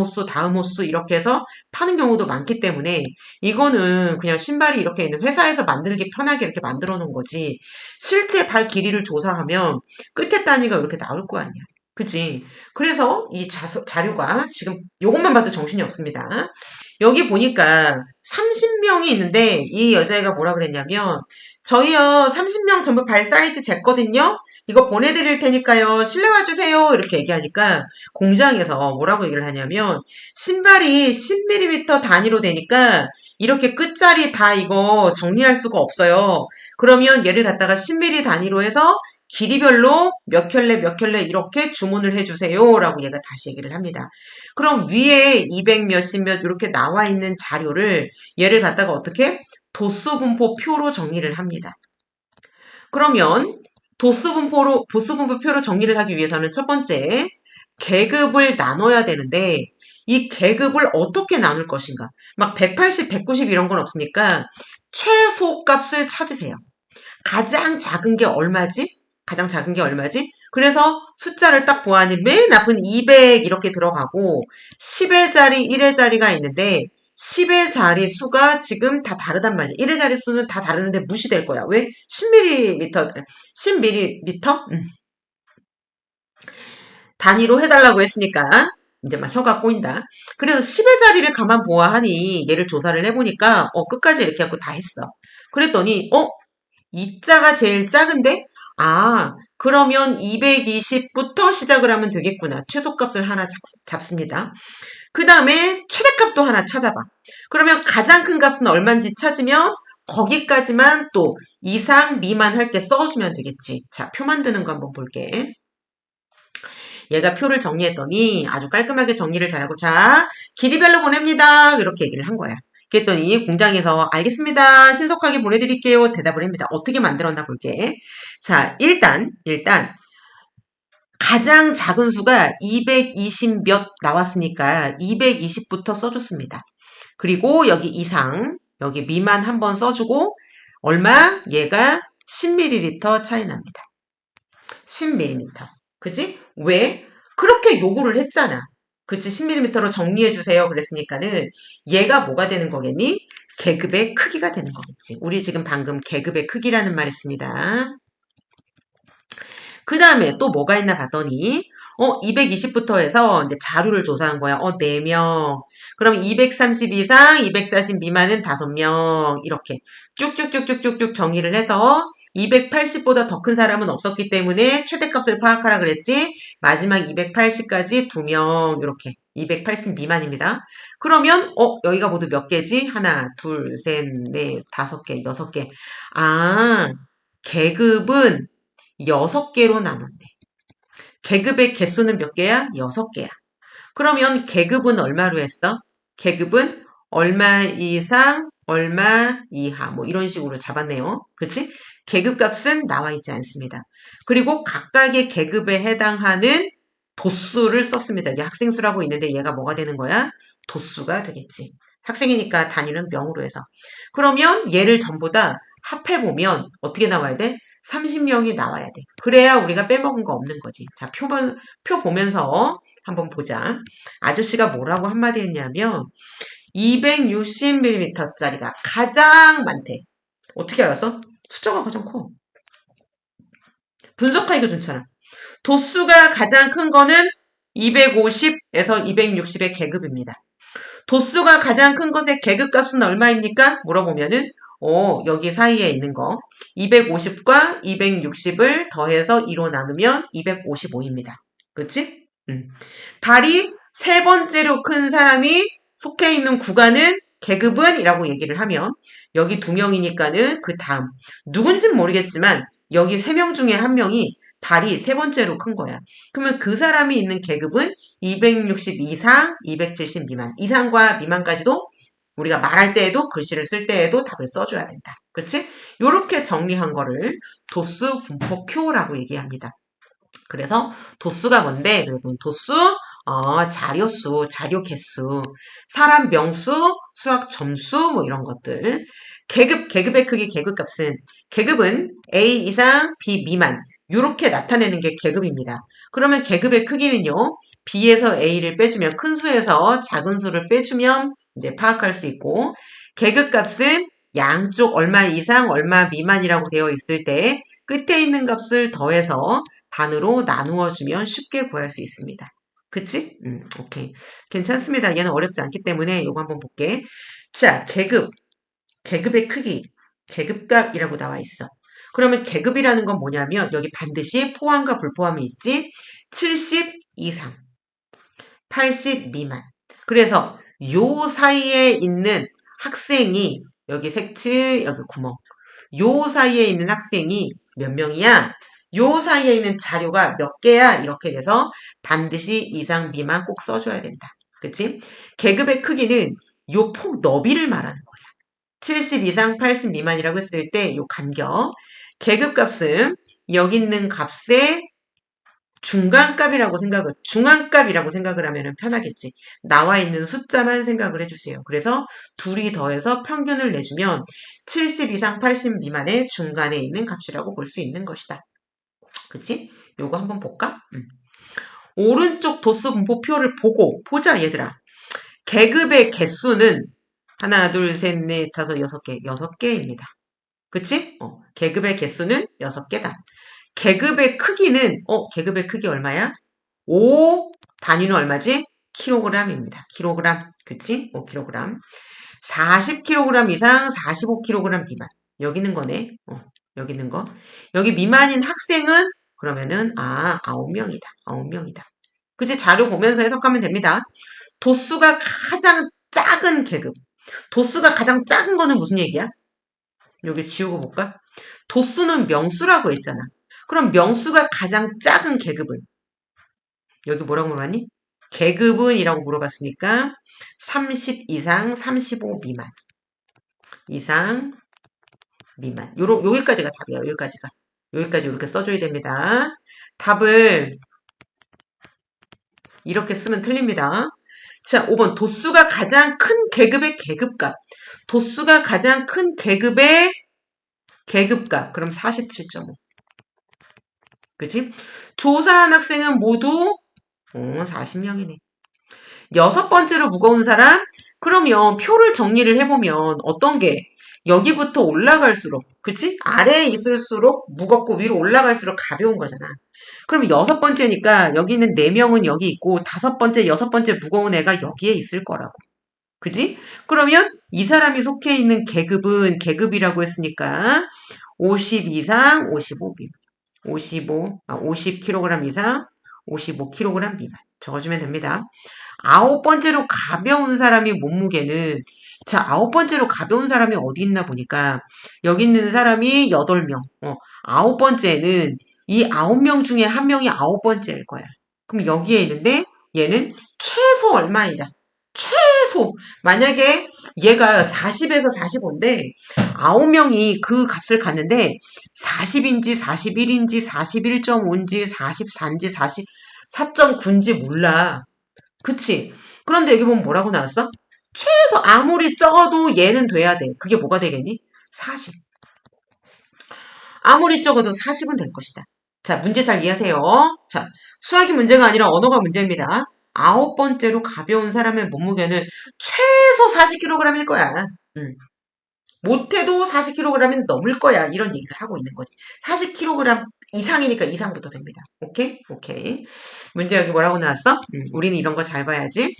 호수 이렇게 해서 파는 경우도 많기 때문에 이거는 그냥 신발이 이렇게 있는 회사에서 만들기 편하게 이렇게 만들어 놓은 거지 실제 발 길이를 조사하면 끝에 단위가 이렇게 나올 거 아니야. 그치? 그래서 이 자료가 지금 요것만 봐도 정신이 없습니다. 여기 보니까 30명이 있는데 이 여자애가 뭐라 그랬냐면 저희요 30명 전부 발 사이즈 쟀거든요. 이거 보내드릴 테니까요. 실내 와주세요. 이렇게 얘기하니까 공장에서 뭐라고 얘기를 하냐면 신발이 10mm 단위로 되니까 이렇게 끝자리 다 이거 정리할 수가 없어요. 그러면 얘를 갖다가 10mm 단위로 해서 길이별로 몇 켤레 몇 켤레 이렇게 주문을 해주세요 라고 얘가 다시 얘기를 합니다. 그럼 위에 200 몇십 몇 이렇게 나와 있는 자료를 얘를 갖다가 어떻게 도수분포표로 정리를 합니다. 그러면 도수분포표로 정리를 하기 위해서는 첫 번째 계급을 나눠야 되는데 이 계급을 어떻게 나눌 것인가? 막 180, 190 이런 건 없으니까 최소값을 찾으세요. 가장 작은 게 얼마지? 가장 작은 게 얼마지? 그래서 숫자를 딱 보아니 맨 앞은 200 이렇게 들어가고 10의 자리, 1의 자리가 있는데 10의 자리 수가 지금 다 다르단 말이지. 1의 자리 수는 다 다르는데 무시될 거야. 왜? 10mm, 10mm? 단위로 해달라고 했으니까 이제 막 혀가 꼬인다. 그래서 10의 자리를 가만 보아하니 얘를 조사를 해보니까 끝까지 이렇게 하고 다 했어. 그랬더니 이 자가 제일 작은데 그러면 220부터 시작을 하면 되겠구나. 최소값을 하나 잡습니다. 그 다음에 최대값도 하나 찾아봐. 그러면 가장 큰 값은 얼마인지 찾으면 거기까지만 또 이상 미만 할 때 써주면 되겠지. 자, 표 만드는 거 한번 볼게. 얘가 표를 정리했더니 아주 깔끔하게 정리를 잘하고 자, 길이별로 보냅니다. 이렇게 얘기를 한 거야. 그랬더니 공장에서 알겠습니다. 신속하게 보내드릴게요. 대답을 합니다. 어떻게 만들었나 볼게. 자, 일단 가장 작은 수가 220 몇 나왔으니까 220부터 써줬습니다. 그리고 여기 이상, 여기 미만 한번 써주고 얼마? 얘가 10ml 차이 납니다. 10ml. 그치? 왜? 그렇게 요구를 했잖아. 그치? 10mm로 정리해주세요. 그랬으니까는 얘가 뭐가 되는 거겠니? 계급의 크기가 되는 거겠지. 우리 지금 방금 계급의 크기라는 말 했습니다. 그 다음에 또 뭐가 있나 봤더니 220부터 해서 이제 자료를 조사한 거야. 4명. 그럼 230 이상, 240 미만은 5명. 이렇게 쭉쭉쭉쭉쭉쭉 정리를 해서 280보다 더 큰 사람은 없었기 때문에 최대값을 파악하라 그랬지. 마지막 280까지 2명. 이렇게 280 미만입니다. 그러면 여기가 모두 몇 개지? 하나, 둘, 셋, 넷, 5개, 6개. 계급은 6개로 나눴네. 계급의 개수는 몇 개야? 6개야. 그러면 계급은 얼마로 했어? 계급은 얼마 이상, 얼마 이하 뭐 이런 식으로 잡았네요. 그치? 계급값은 나와 있지 않습니다. 그리고 각각의 계급에 해당하는 도수를 썼습니다. 여기 학생수라고 있는데 얘가 뭐가 되는 거야? 도수가 되겠지. 학생이니까 단위는 명으로 해서. 그러면 얘를 전부 다 합해보면 어떻게 나와야 돼? 30명이 나와야 돼. 그래야 우리가 빼먹은 거 없는 거지. 자, 표 보면서 한번 보자. 아저씨가 뭐라고 한마디 했냐면 260mm짜리가 가장 많대. 어떻게 알았어? 숫자가 가장 커. 분석하기가 좋잖아. 도수가 가장 큰 거는 250에서 260의 계급입니다. 도수가 가장 큰 것의 계급값은 얼마입니까? 물어보면은 여기 사이에 있는 거 250과 260을 더해서 2로 나누면 255입니다. 그렇지? 발이 세 번째로 큰 사람이 속해 있는 구간은 계급은 이라고 얘기를 하면 여기 2명이니까는 그 다음 누군진 모르겠지만 여기 3명 중에 1명이 발이 세 번째로 큰 거야. 그러면 그 사람이 있는 계급은 260 이상, 270 미만. 이상과 미만까지도 우리가 말할 때에도 글씨를 쓸 때에도 답을 써줘야 된다. 그렇지? 요렇게 정리한 거를 도수 분포표라고 얘기합니다. 그래서 도수가 뭔데? 그래도 도수, 자료수, 자료 개수, 사람 명수, 수학 점수 뭐 이런 것들. 계급의 크기, 계급값은 계급은 A 이상, B 미만 요렇게 나타내는 게 계급입니다. 그러면 계급의 크기는요. B에서 A를 빼주면 큰 수에서 작은 수를 빼주면 이제 파악할 수 있고 계급값은 양쪽 얼마 이상, 얼마 미만이라고 되어 있을 때 끝에 있는 값을 더해서 반으로 나누어 주면 쉽게 구할 수 있습니다. 그치? 오케이. 괜찮습니다. 얘는 어렵지 않기 때문에 이거 한번 볼게. 자, 계급의 크기, 계급값이라고 나와 있어. 그러면 계급이라는 건 뭐냐면 여기 반드시 포함과 불포함이 있지. 70 이상, 80 미만. 그래서 요 사이에 있는 학생이 여기 색칠, 여기 구멍. 요 사이에 있는 학생이 몇 명이야? 요 사이에 있는 자료가 몇 개야? 이렇게 돼서 반드시 이상 미만 꼭 써줘야 된다. 그치? 계급의 크기는 요 폭 너비를 말하는 거야. 70 이상 80 미만이라고 했을 때 요 간격. 계급값은 여기 있는 값의 중간값이라고 생각을 하면 편하겠지. 나와 있는 숫자만 생각을 해주세요. 그래서 둘이 더해서 평균을 내주면 70 이상 80 미만의 중간에 있는 값이라고 볼 수 있는 것이다. 그치? 요거 한번 볼까? 오른쪽 도수 분포표를 보자, 얘들아. 계급의 개수는 하나, 둘, 셋, 넷, 다섯, 여섯 개, 6개입니다. 그치? 계급의 개수는 6개다. 계급의 크기는, 계급의 크기 얼마야? 5 단위는 얼마지? 킬로그램입니다. 킬로그램. 그치? 5kg. 40kg 이상 45kg 미만. 여기 있는 거네. 여기 있는 거. 여기 미만인 학생은 그러면은 9명이다. 9명이다. 그치? 자료 보면서 해석하면 됩니다. 도수가 가장 작은 계급. 도수가 가장 작은 거는 무슨 얘기야? 여기 지우고 볼까? 도수는 명수라고 했잖아. 그럼 명수가 가장 작은 계급은? 여기 뭐라고 물어봤니? 계급은 이라고 물어봤으니까 30 이상 35 미만. 이상 미만. 여기까지가 답이에요. 여기까지가. 여기까지 이렇게 써줘야 됩니다. 답을 이렇게 쓰면 틀립니다. 자, 5번. 도수가 가장 큰 계급의 계급값. 도수가 가장 큰 계급의 계급값. 그럼 47.5. 그치? 조사한 학생은 모두 40명이네. 6번째로 무거운 사람? 그러면 표를 정리를 해보면 어떤 게 여기부터 올라갈수록, 그치? 아래에 있을수록 무겁고 위로 올라갈수록 가벼운 거잖아. 그럼 6번째니까 여기 있는 4명은 여기 있고 5번째, 6번째 무거운 애가 여기에 있을 거라고. 그지? 그러면 이 사람이 속해 있는 계급은 계급이라고 했으니까 50 이상 55 미만. 50kg 이상 55kg 미만. 적어주면 됩니다. 9번째로 가벼운 사람이 몸무게는, 자, 9번째로 가벼운 사람이 어디 있나 보니까 여기 있는 사람이 8명. 9번째는 이 9명 중에 한 명이 9번째일 거야. 그럼 여기에 있는데 얘는 최소 얼마이다. 최소. 만약에 얘가 40에서 45인데 9명이 그 값을 갔는데 40인지 41인지 41.5인지 44인지 44.9인지 몰라. 그치? 그런데 여기 보면 뭐라고 나왔어? 최소 아무리 적어도 얘는 돼야 돼. 그게 뭐가 되겠니? 40. 아무리 적어도 40은 될 것이다. 자, 문제 잘 이해하세요. 자, 수학이 문제가 아니라 언어가 문제입니다. 9번째로 가벼운 사람의 몸무게는 최소 40kg일 거야. 못해도 40kg은 넘을 거야. 이런 얘기를 하고 있는 거지. 40kg 이상이니까 이상부터 됩니다. 오케이? 오케이. 문제 여기 뭐라고 나왔어? 우리는 이런 거 잘 봐야지.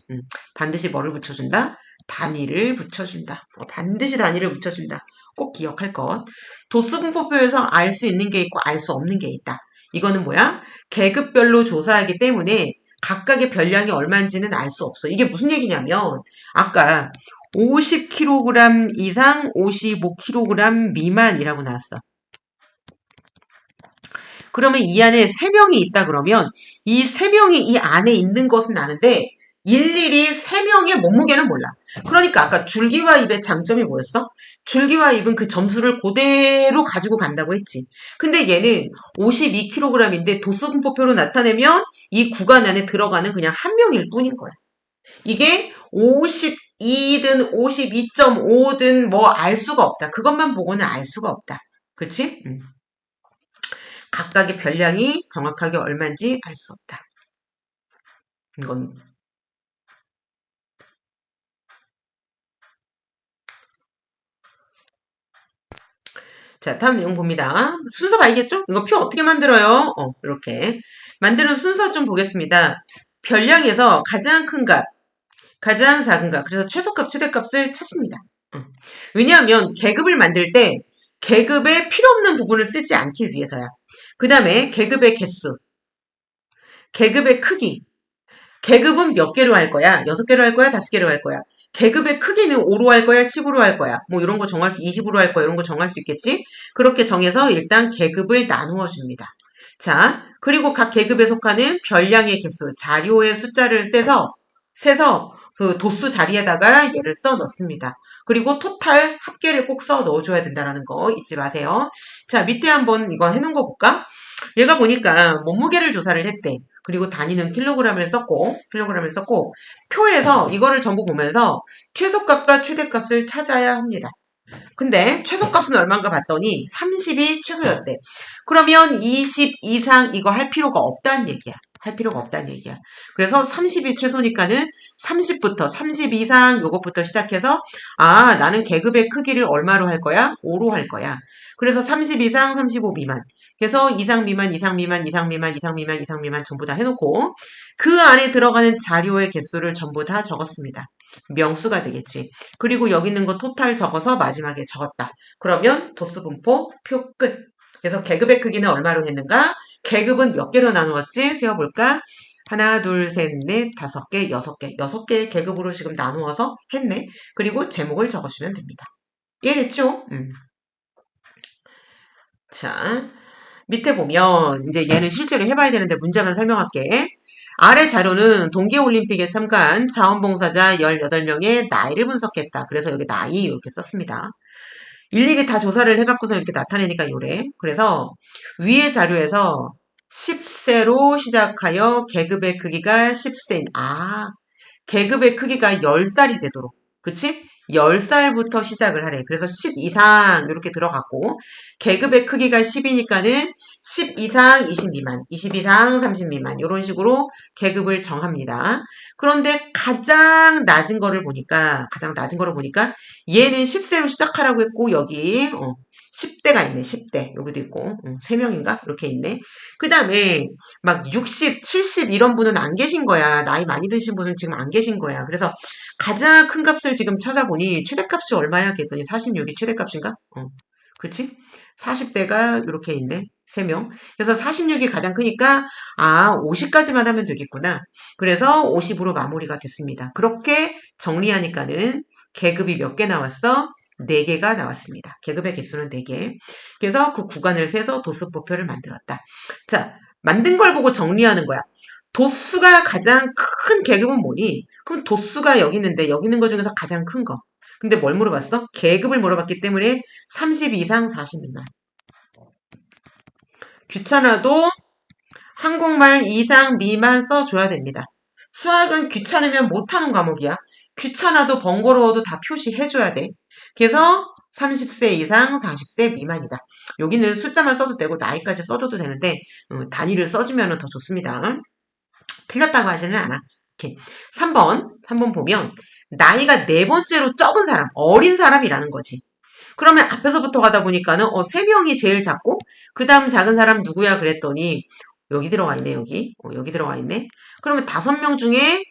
반드시 뭐를 붙여준다? 단위를 붙여준다. 반드시 단위를 붙여준다. 꼭 기억할 것. 도수분포표에서 알 수 있는 게 있고 알 수 없는 게 있다. 이거는 뭐야? 계급별로 조사하기 때문에 각각의 별량이 얼마인지는 알 수 없어. 이게 무슨 얘기냐면 아까 50kg 이상 55kg 미만이라고 나왔어. 그러면 이 안에 3명이 있다 그러면 이 3명이 이 안에 있는 것은 아는데 일일이 3명의 몸무게는 몰라. 그러니까 아까 줄기와 입의 장점이 뭐였어? 줄기와 입은 그 점수를 그대로 가지고 간다고 했지. 근데 얘는 52kg인데 도수분포표로 나타내면 이 구간 안에 들어가는 그냥 한 명일 뿐인 거야. 이게 52든 52.5든 뭐 알 수가 없다. 그것만 보고는 알 수가 없다. 그치? 각각의 별량이 정확하게 얼마인지 알 수 없다. 이건 자, 다음 내용 봅니다. 순서 알겠죠? 이거 표 어떻게 만들어요? 이렇게. 만드는 순서 좀 보겠습니다. 별량에서 가장 큰 값, 가장 작은 값, 그래서 최소값, 최대값을 찾습니다. 왜냐하면 계급을 만들 때 계급에 필요 없는 부분을 쓰지 않기 위해서야. 그 다음에 계급의 개수, 계급의 크기. 계급은 몇 개로 할 거야? 6개로 할 거야? 5개로 할 거야? 계급의 크기는 5로 할 거야? 10으로 할 거야? 뭐 이런 거 정할 수, 20으로 할 거야? 이런 거 정할 수 있겠지? 그렇게 정해서 일단 계급을 나누어 줍니다. 자, 그리고 각 계급에 속하는 별량의 개수, 자료의 숫자를 세서 그 도수 자리에다가 얘를 써 넣습니다. 그리고 토탈 합계를 꼭 써 넣어줘야 된다는 거 잊지 마세요. 자, 밑에 한번 이거 해놓은 거 볼까? 얘가 보니까 몸무게를 조사를 했대. 그리고 단위는 킬로그램을 썼고, 표에서 이거를 전부 보면서 최소값과 최대값을 찾아야 합니다. 근데 최소값은 얼마인가 봤더니 30이 최소였대. 그러면 20 이상 이거 할 필요가 없다는 얘기야. 그래서 30이 최소니까는 30부터 30 이상 요것부터 시작해서 나는 계급의 크기를 얼마로 할 거야? 5로 할 거야. 그래서 30 이상, 35 미만. 그래서 이상 미만 전부 다 해놓고 그 안에 들어가는 자료의 개수를 전부 다 적었습니다. 명수가 되겠지. 그리고 여기 있는 거 토탈 적어서 마지막에 적었다. 그러면 도수 분포 표 끝. 그래서 계급의 크기는 얼마로 했는가? 계급은 몇 개로 나누었지? 세어볼까? 하나, 둘, 셋, 넷, 다섯 개, 여섯 개. 6개의 계급으로 지금 나누어서 했네. 그리고 제목을 적어주면 됩니다. 이해됐죠? 자, 밑에 보면 이제 얘는 실제로 해봐야 되는데 문제만 설명할게. 아래 자료는 동계올림픽에 참가한 자원봉사자 18명의 나이를 분석했다. 그래서 여기 나이 이렇게 썼습니다. 일일이 다 조사를 해갖고서 이렇게 나타내니까 요래. 그래서 위의 자료에서 10세로 시작하여 계급의 크기가 10세. 계급의 크기가 10살이 되도록. 그치? 10살부터 시작을 하래. 그래서 10 이상 이렇게 들어갔고 계급의 크기가 10이니까는 10 이상 20 미만, 20 이상 30 미만 이런 식으로 계급을 정합니다. 그런데 가장 낮은 거를 보니까 얘는 10세로 시작하라고 했고 여기 10대가 있네. 10대. 여기도 있고 3명인가? 이렇게 있네. 그 다음에 막 60, 70 이런 분은 안 계신 거야. 나이 많이 드신 분은 지금 안 계신 거야. 그래서 가장 큰 값을 지금 찾아보니 최대값이 얼마야? 그랬더니 46이 최대값인가? 그렇지? 40대가 이렇게 있네. 3명. 그래서 46이 가장 크니까 50까지만 하면 되겠구나. 그래서 50으로 마무리가 됐습니다. 그렇게 정리하니까는 계급이 몇 개 나왔어? 4개가 나왔습니다. 계급의 개수는 4개. 그래서 그 구간을 세서 도수표를 만들었다. 자, 만든 걸 보고 정리하는 거야. 도수가 가장 큰 계급은 뭐니? 그럼 도수가 여기 있는데 여기 있는 거 중에서 가장 큰 거. 근데 뭘 물어봤어? 계급을 물어봤기 때문에 30 이상 40 미만. 귀찮아도 한국말 이상 미만 써줘야 됩니다. 수학은 귀찮으면 못하는 과목이야. 귀찮아도 번거로워도 다 표시해줘야 돼. 그래서 30세 이상 40세 미만이다. 여기는 숫자만 써도 되고 나이까지 써줘도 되는데 단위를 써주면 더 좋습니다. 틀렸다고 하지는 않아. 이렇게 3번 보면 나이가 4번째로 적은 사람, 어린 사람이라는 거지. 그러면 앞에서부터 가다 보니까는 3명이 제일 작고 그 다음 작은 사람 누구야 그랬더니 여기 들어가 있네. 여기 들어가 있네. 그러면 5명 중에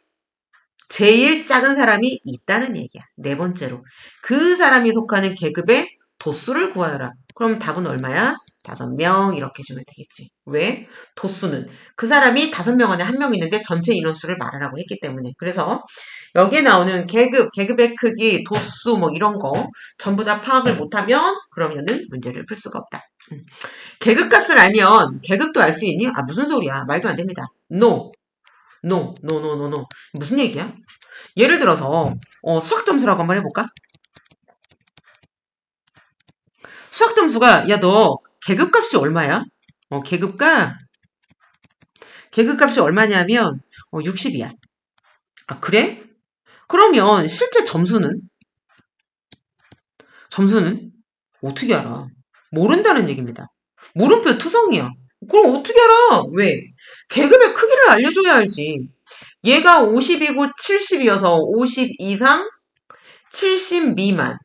제일 작은 사람이 있다는 얘기야. 4번째로. 그 사람이 속하는 계급의 도수를 구하여라. 그럼 답은 얼마야? 5명 이렇게 주면 되겠지. 왜? 도수는 그 사람이 5명 안에 1명 있는데 전체 인원수를 말하라고 했기 때문에. 그래서 여기에 나오는 계급의 크기, 도수 뭐 이런 거 전부 다 파악을 못하면 그러면은 문제를 풀 수가 없다. 계급값을 알면 계급도 알 수 있니? 무슨 소리야. 말도 안 됩니다. No. 무슨 얘기야? 예를 들어서 수학 점수라고 한번 해볼까? 수학 점수가 야 너 계급값이 얼마야? 계급값이 얼마냐면 60이야. 그래? 그러면 실제 점수는 어떻게 알아? 모른다는 얘기입니다. 물음표 투성이야. 그럼 어떻게 알아? 왜? 계급의 크기를 알려줘야 알지. 얘가 50이고 70이어서 50 이상, 70 미만.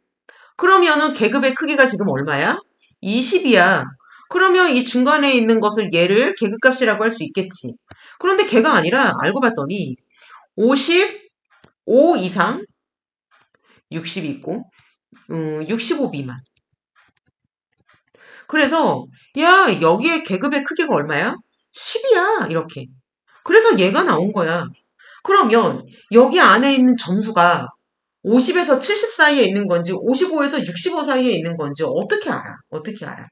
그러면은 계급의 크기가 지금 얼마야? 20이야. 그러면 이 중간에 있는 것을 얘를 계급값이라고 할 수 있겠지. 그런데 걔가 아니라 알고 봤더니 55 이상, 60이 있고 65 미만. 그래서 야 여기에 계급의 크기가 얼마야? 10이야 이렇게. 그래서 얘가 나온 거야. 그러면 여기 안에 있는 점수가 50에서 70 사이에 있는 건지 55에서 65 사이에 있는 건지 어떻게 알아?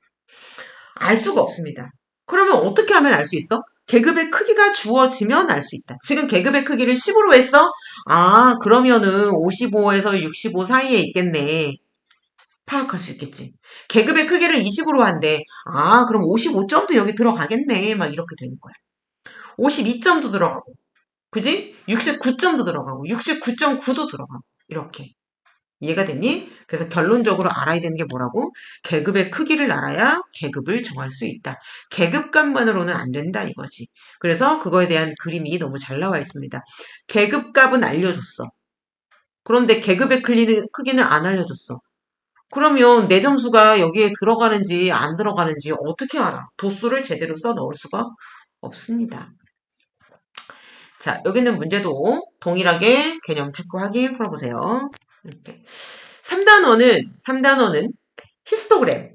알 수가 없습니다. 그러면 어떻게 하면 알 수 있어? 계급의 크기가 주어지면 알 수 있다. 지금 계급의 크기를 10으로 했어? 아, 그러면은 55에서 65 사이에 있겠네. 파악할 수 있겠지. 계급의 크기를 20으로 한대. 아, 그럼 55점도 여기 들어가겠네. 막 이렇게 되는 거야. 52점도 들어가고. 그지? 69점도 들어가고. 69.9도 들어가고. 이렇게. 이해가 됐니? 그래서 결론적으로 알아야 되는 게 뭐라고? 계급의 크기를 알아야 계급을 정할 수 있다. 계급값만으로는 안 된다 이거지. 그래서 그거에 대한 그림이 너무 잘 나와 있습니다. 계급값은 알려줬어. 그런데 계급의 크기는 안 알려줬어. 그러면 내 점수가 여기에 들어가는지 안 들어가는지 어떻게 알아? 도수를 제대로 써 넣을 수가 없습니다. 자, 여기는 문제도 동일하게 개념 체크하기 풀어보세요. 이렇게. 3단원은 히스토그램,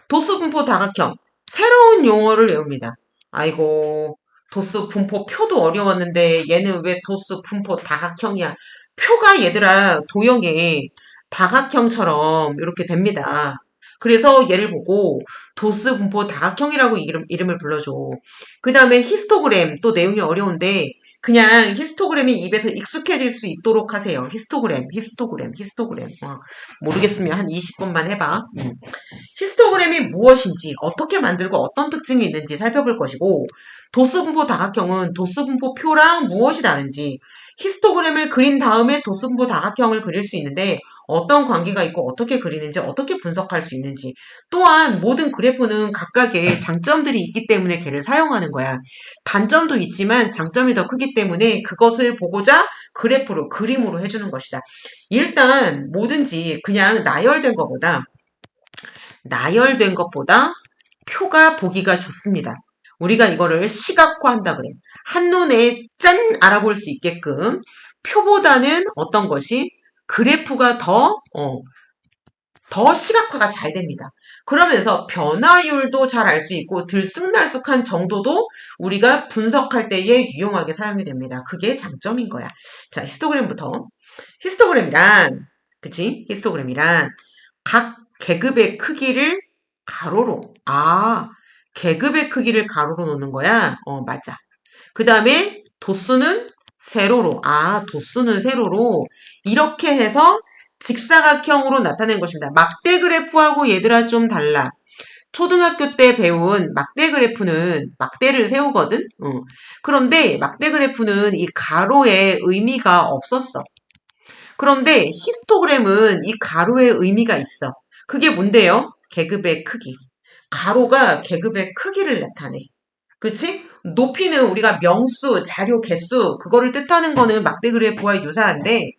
도수 분포 다각형, 새로운 용어를 외웁니다. 아이고, 도수 분포 표도 어려웠는데 얘는 왜 도수 분포 다각형이야? 표가 얘들아 도형의 다각형처럼 이렇게 됩니다. 그래서 얘를 보고 도수 분포 다각형이라고 이름을 불러줘. 그 다음에 히스토그램 또 내용이 어려운데 그냥 히스토그램이 입에서 익숙해질 수 있도록 하세요. 히스토그램. 모르겠으면 한 20번만 해봐. 히스토그램이 무엇인지, 어떻게 만들고 어떤 특징이 있는지 살펴볼 것이고, 도수분포 다각형은 도수분포표랑 무엇이 다른지, 히스토그램을 그린 다음에 도수분포 다각형을 그릴 수 있는데, 어떤 관계가 있고 어떻게 그리는지, 어떻게 분석할 수 있는지, 또한 모든 그래프는 각각의 장점들이 있기 때문에 걔를 사용하는 거야. 단점도 있지만 장점이 더 크기 때문에 그것을 보고자 그래프로, 그림으로 해주는 것이다. 일단 뭐든지 그냥 나열된 것보다 표가 보기가 좋습니다. 우리가 이거를 시각화한다 그래. 한눈에 짠 알아볼 수 있게끔 표보다는 어떤 것이 그래프가 더 시각화가 잘 됩니다. 그러면서 변화율도 잘 알 수 있고 들쑥날쑥한 정도도 우리가 분석할 때에 유용하게 사용이 됩니다. 그게 장점인 거야. 자, 히스토그램부터. 히스토그램이란 각 계급의 크기를 가로로. 아, 계급의 크기를 가로로 놓는 거야? 맞아. 그 다음에 도수는 세로로. 아, 도수는 세로로. 이렇게 해서 직사각형으로 나타낸 것입니다. 막대 그래프하고 얘들아 좀 달라. 초등학교 때 배운 막대 그래프는 막대를 세우거든? 그런데 막대 그래프는 이 가로에 의미가 없었어. 그런데 히스토그램은 이 가로의 의미가 있어. 그게 뭔데요? 계급의 크기. 가로가 계급의 크기를 나타내. 그치? 높이는 우리가 명수, 자료 개수, 그거를 뜻하는 거는 막대 그래프와 유사한데,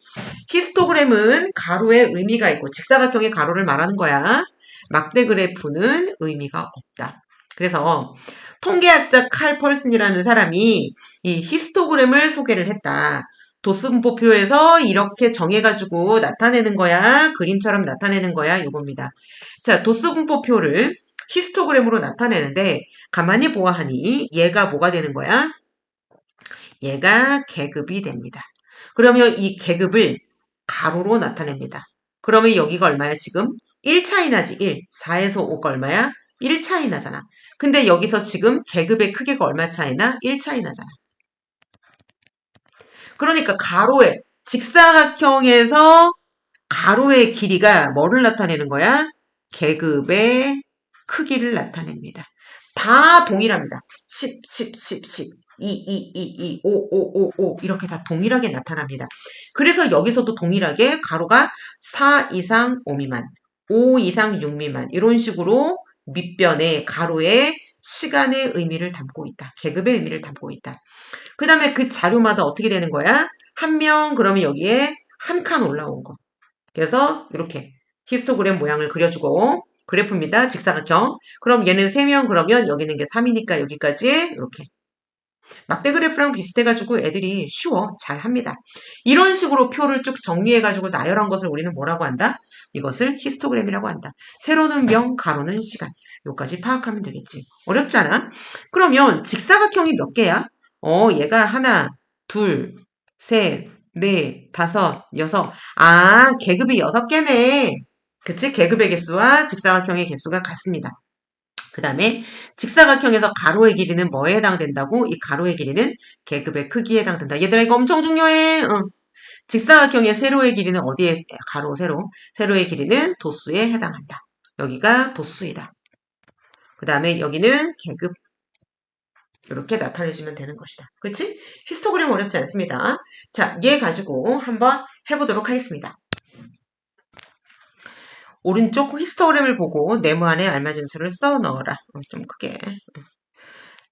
히스토그램은 가로의 의미가 있고, 직사각형의 가로를 말하는 거야. 막대 그래프는 의미가 없다. 그래서, 통계학자 칼 펄슨이라는 사람이 이 히스토그램을 소개를 했다. 도수분포표에서 이렇게 정해가지고 나타내는 거야. 그림처럼 나타내는 거야. 이겁니다. 자, 도수분포표를 히스토그램으로 나타내는데 가만히 보아하니 얘가 뭐가 되는 거야? 얘가 계급이 됩니다. 그러면 이 계급을 가로로 나타냅니다. 그러면 여기가 얼마야 지금? 1 차이 나지. 1. 4에서 5가 얼마야? 1 차이 나잖아. 근데 여기서 지금 계급의 크기가 얼마 차이 나? 1 차이 나잖아. 그러니까 가로의 직사각형에서 가로의 길이가 뭐를 나타내는 거야? 계급의 크기를 나타냅니다. 다 동일합니다. 10, 2, 5 이렇게 다 동일하게 나타납니다. 그래서 여기서도 동일하게 가로가 4 이상 5 미만, 5 이상 6 미만 이런 식으로 밑변에 가로의 시간의 의미를 담고 있다. 계급의 의미를 담고 있다. 그 다음에 그 자료마다 어떻게 되는 거야? 한 명 그러면 여기에 한 칸 올라온 거. 그래서 이렇게 히스토그램 모양을 그려주고 그래프입니다. 직사각형. 그럼 얘는 3명 그러면 여기는 게 3이니까 여기까지 이렇게. 막대 그래프랑 비슷해가지고 애들이 쉬워. 잘합니다. 이런 식으로 표를 쭉 정리해가지고 나열한 것을 우리는 뭐라고 한다? 이것을 히스토그램이라고 한다. 세로는 명, 가로는 시간. 요까지 파악하면 되겠지. 어렵지 않아? 그러면 직사각형이 몇 개야? 얘가 하나, 둘, 셋, 넷, 다섯, 여섯. 아, 계급이 6개네. 그치? 계급의 개수와 직사각형의 개수가 같습니다. 그 다음에 직사각형에서 가로의 길이는 뭐에 해당된다고? 이 가로의 길이는 계급의 크기에 해당된다. 얘들아 이거 엄청 중요해. 직사각형의 세로의 길이는 어디에? 가로, 세로. 세로의 길이는 도수에 해당한다. 여기가 도수이다. 그 다음에 여기는 계급. 이렇게 나타내주면 되는 것이다. 그렇지? 히스토그램 어렵지 않습니다. 자, 얘 가지고 한번 해보도록 하겠습니다. 오른쪽 히스토그램을 보고 네모 안에 알맞은 수를 써 넣어라. 좀 크게.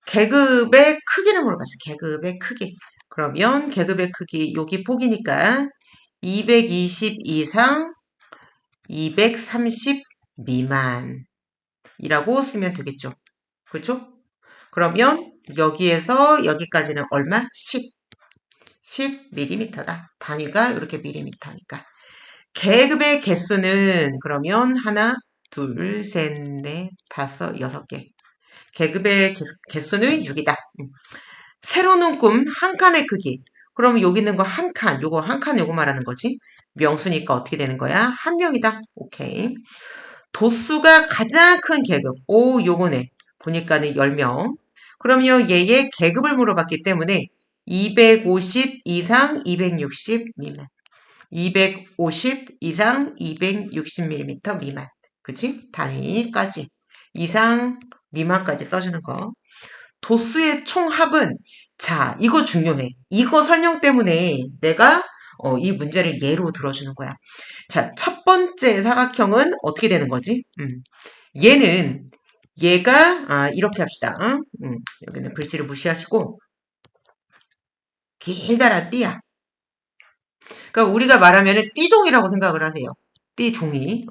계급의 크기를 물어봤어. 계급의 크기. 그러면 계급의 크기 여기 폭이니까 220 이상 230 미만이라고 쓰면 되겠죠. 그렇죠? 그러면 여기에서 여기까지는 얼마? 10mm다. 단위가 이렇게 mm니까. 계급의 개수는 그러면 하나, 둘, 셋, 넷, 다섯, 6개. 계급의 개수는 6이다. 세로 눈금 한 칸의 크기. 그러면 여기 있는 거 한 칸, 요거 한 칸 요거 말하는 거지. 명수니까 어떻게 되는 거야? 한 명이다. 오케이. 도수가 가장 큰 계급. 오, 요거네. 보니까는 10명. 그러면 얘의 계급을 물어봤기 때문에 250 이상 260 미만. 250 이상 260mm 미만. 그치? 단위까지. 이상 미만까지 써주는 거. 도수의 총합은 자, 이거 중요해. 이거 설명 때문에 내가 이 문제를 예로 들어주는 거야. 자, 첫 번째 사각형은 어떻게 되는 거지? 얘가 이렇게 합시다. 여기는 글씨를 무시하시고 길다란 띠야. 그러니까 우리가 말하면 띠종이라고 생각을 하세요. 띠종이.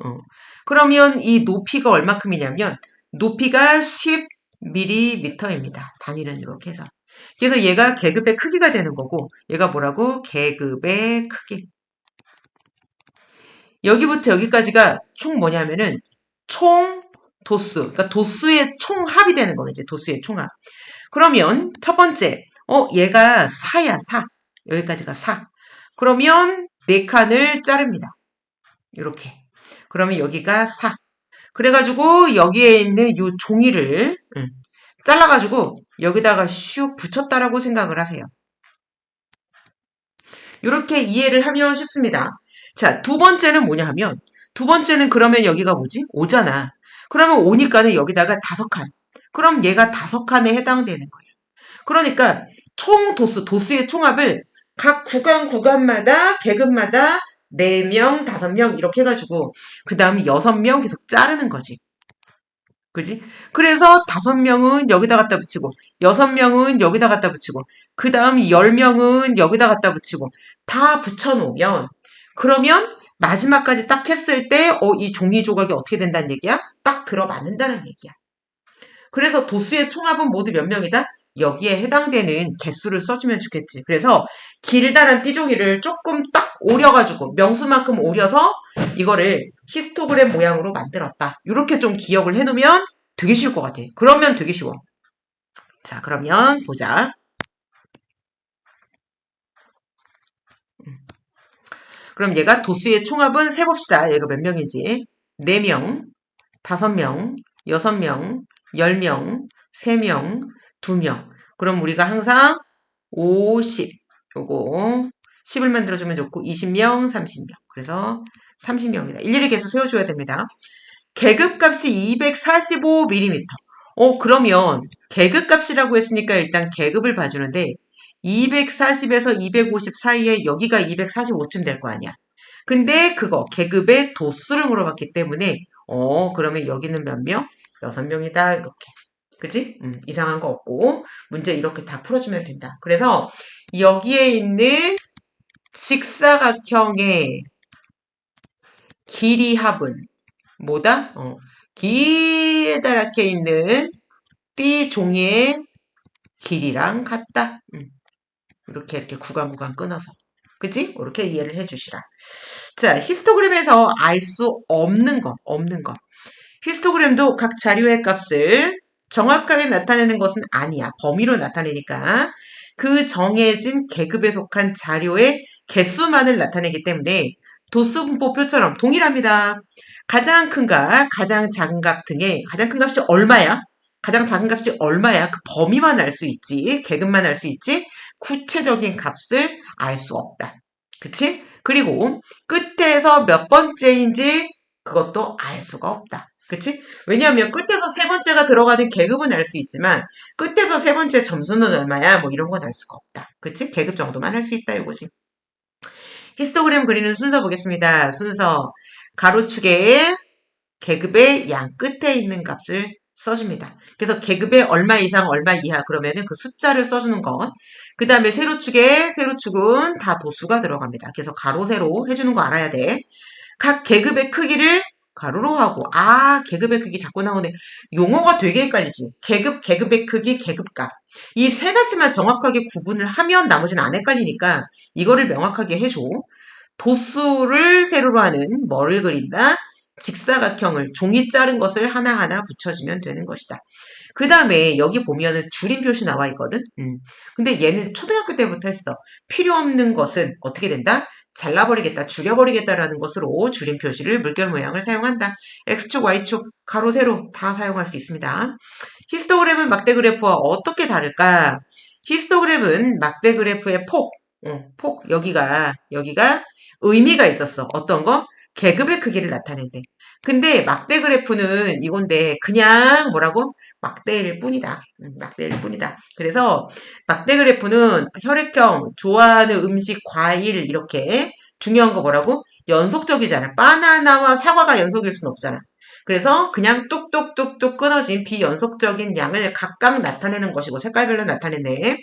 그러면 이 높이가 얼마큼이냐면 높이가 10mm입니다. 단위는 이렇게 해서. 그래서 얘가 계급의 크기가 되는 거고 얘가 뭐라고? 계급의 크기. 여기부터 여기까지가 총 뭐냐면은 총 도수. 그러니까 도수의 총합이 되는 거겠지. 도수의 총합. 그러면 첫 번째 얘가 4야. 4. 여기까지가 4. 그러면 4칸을 자릅니다. 이렇게. 그러면 여기가 4. 그래가지고 여기에 있는 이 종이를 잘라가지고 여기다가 슉 붙였다라고 생각을 하세요. 이렇게 이해를 하면 쉽습니다. 자, 두 번째는 뭐냐 하면 두 번째는 그러면 여기가 뭐지? 5잖아. 그러면 5니까는 여기다가 5칸. 그럼 얘가 5칸에 해당되는 거예요. 그러니까 총 도수의 총합을 각 구간마다 계급마다 4명, 5명 이렇게 해가지고 그 다음 6명 계속 자르는 거지. 그지? 그래서 5명은 여기다 갖다 붙이고 6명은 여기다 갖다 붙이고 그 다음 10명은 여기다 갖다 붙이고 다 붙여놓으면 그러면 마지막까지 딱 했을 때 이 종이 조각이 어떻게 된다는 얘기야? 딱 들어맞는다는 얘기야. 그래서 도수의 총합은 모두 몇 명이다? 여기에 해당되는 개수를 써주면 좋겠지. 그래서 길다란 띠종이를 조금 딱 오려가지고 명수만큼 오려서 이거를 히스토그램 모양으로 만들었다. 이렇게 좀 기억을 해놓으면 되게 쉬울 것 같아. 그러면 되게 쉬워. 자, 그러면 보자. 그럼 얘가 도수의 총합은 세봅시다. 얘가 몇 명이지? 4명, 5명, 6명, 10명, 3명, 2명. 그럼 우리가 항상 50, 요거 10을 만들어주면 좋고 20명, 30명. 그래서 30명이다. 일일이 계속 세워줘야 됩니다. 계급값이 245mm. 그러면 계급값이라고 했으니까 일단 계급을 봐주는데 240에서 250 사이에 여기가 245쯤 될 거 아니야. 근데 그거 계급의 도수를 물어봤기 때문에 그러면 여기는 몇 명? 6명이다. 이렇게. 그치? 이상한 거 없고 문제 이렇게 다 풀어주면 된다. 그래서 여기에 있는 직사각형의 길이 합은 뭐다? 길다랗게 있는 띠 종이의 길이랑 같다. 이렇게 구간 끊어서. 그치? 이렇게 이해를 해주시라. 자, 히스토그램에서 알 수 없는 거. 히스토그램도 각 자료의 값을 정확하게 나타내는 것은 아니야. 범위로 나타내니까 그 정해진 계급에 속한 자료의 개수만을 나타내기 때문에 도수분포표처럼 동일합니다. 가장 큰 값, 가장 작은 값 등의 가장 큰 값이 얼마야? 가장 작은 값이 얼마야? 그 범위만 알 수 있지. 계급만 알 수 있지. 구체적인 값을 알 수 없다. 그치? 그리고 끝에서 몇 번째인지 그것도 알 수가 없다. 그치? 왜냐하면 끝에서 세 번째가 들어가는 계급은 알 수 있지만 끝에서 세 번째 점수는 얼마야? 뭐 이런 건 알 수가 없다. 그치? 계급 정도만 할 수 있다 이거지. 히스토그램 그리는 순서 보겠습니다. 순서 가로축에 계급의 양 끝에 있는 값을 써줍니다. 그래서 계급의 얼마 이상 얼마 이하 그러면은 그 숫자를 써주는 것. 그 다음에 세로축은 다 도수가 들어갑니다. 그래서 가로 세로 해주는 거 알아야 돼. 각 계급의 크기를 가로로 하고 계급의 크기 자꾸 나오네. 용어가 되게 헷갈리지. 계급의 크기, 계급값. 이 세 가지만 정확하게 구분을 하면 나머지는 안 헷갈리니까 이거를 명확하게 해줘. 도수를 세로로 하는 뭐를 그린다? 직사각형을 종이 자른 것을 하나하나 붙여주면 되는 것이다. 그 다음에 여기 보면은 줄임 표시 나와 있거든. 근데 얘는 초등학교 때부터 했어. 필요 없는 것은 어떻게 된다? 잘라버리겠다, 줄여버리겠다라는 것으로 줄임 표시를 물결 모양을 사용한다. X축, Y축, 가로, 세로 다 사용할 수 있습니다. 히스토그램은 막대 그래프와 어떻게 다를까? 히스토그램은 막대 그래프의 폭, 여기가 의미가 있었어. 어떤 거? 계급의 크기를 나타낸대. 근데 막대 그래프는 이건데 그냥 뭐라고? 막대일 뿐이다. 막대일 뿐이다. 그래서 막대 그래프는 혈액형, 좋아하는 음식, 과일 이렇게 중요한 거 뭐라고? 연속적이잖아. 바나나와 사과가 연속일 순 없잖아. 그래서 그냥 뚝뚝뚝뚝 끊어진 비연속적인 양을 각각 나타내는 것이고 색깔별로 나타내네.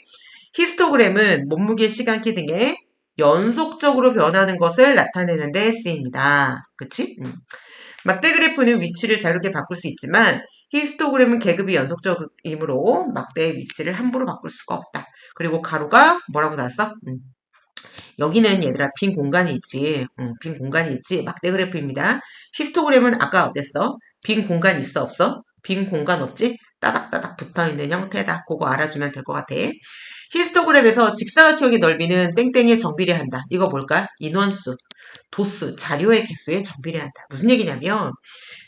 히스토그램은 몸무게, 시간키 등의 연속적으로 변하는 것을 나타내는 데 쓰입니다. 그치? 막대 그래프는 위치를 자유롭게 바꿀 수 있지만 히스토그램은 계급이 연속적이므로 막대의 위치를 함부로 바꿀 수가 없다. 그리고 가로가 뭐라고 나왔어? 여기는 얘들아 빈 공간이 있지. 빈 공간이 있지. 막대 그래프입니다. 히스토그램은 아까 어땠어? 빈 공간 있어 없어? 빈 공간 없지? 따닥따닥 붙어있는 형태다. 그거 알아주면 될 것 같아. 히스토그램에서 직사각형의 넓이는 땡땡에 정비례한다. 이거 뭘까? 인원수, 도수, 자료의 개수에 정비례한다. 무슨 얘기냐면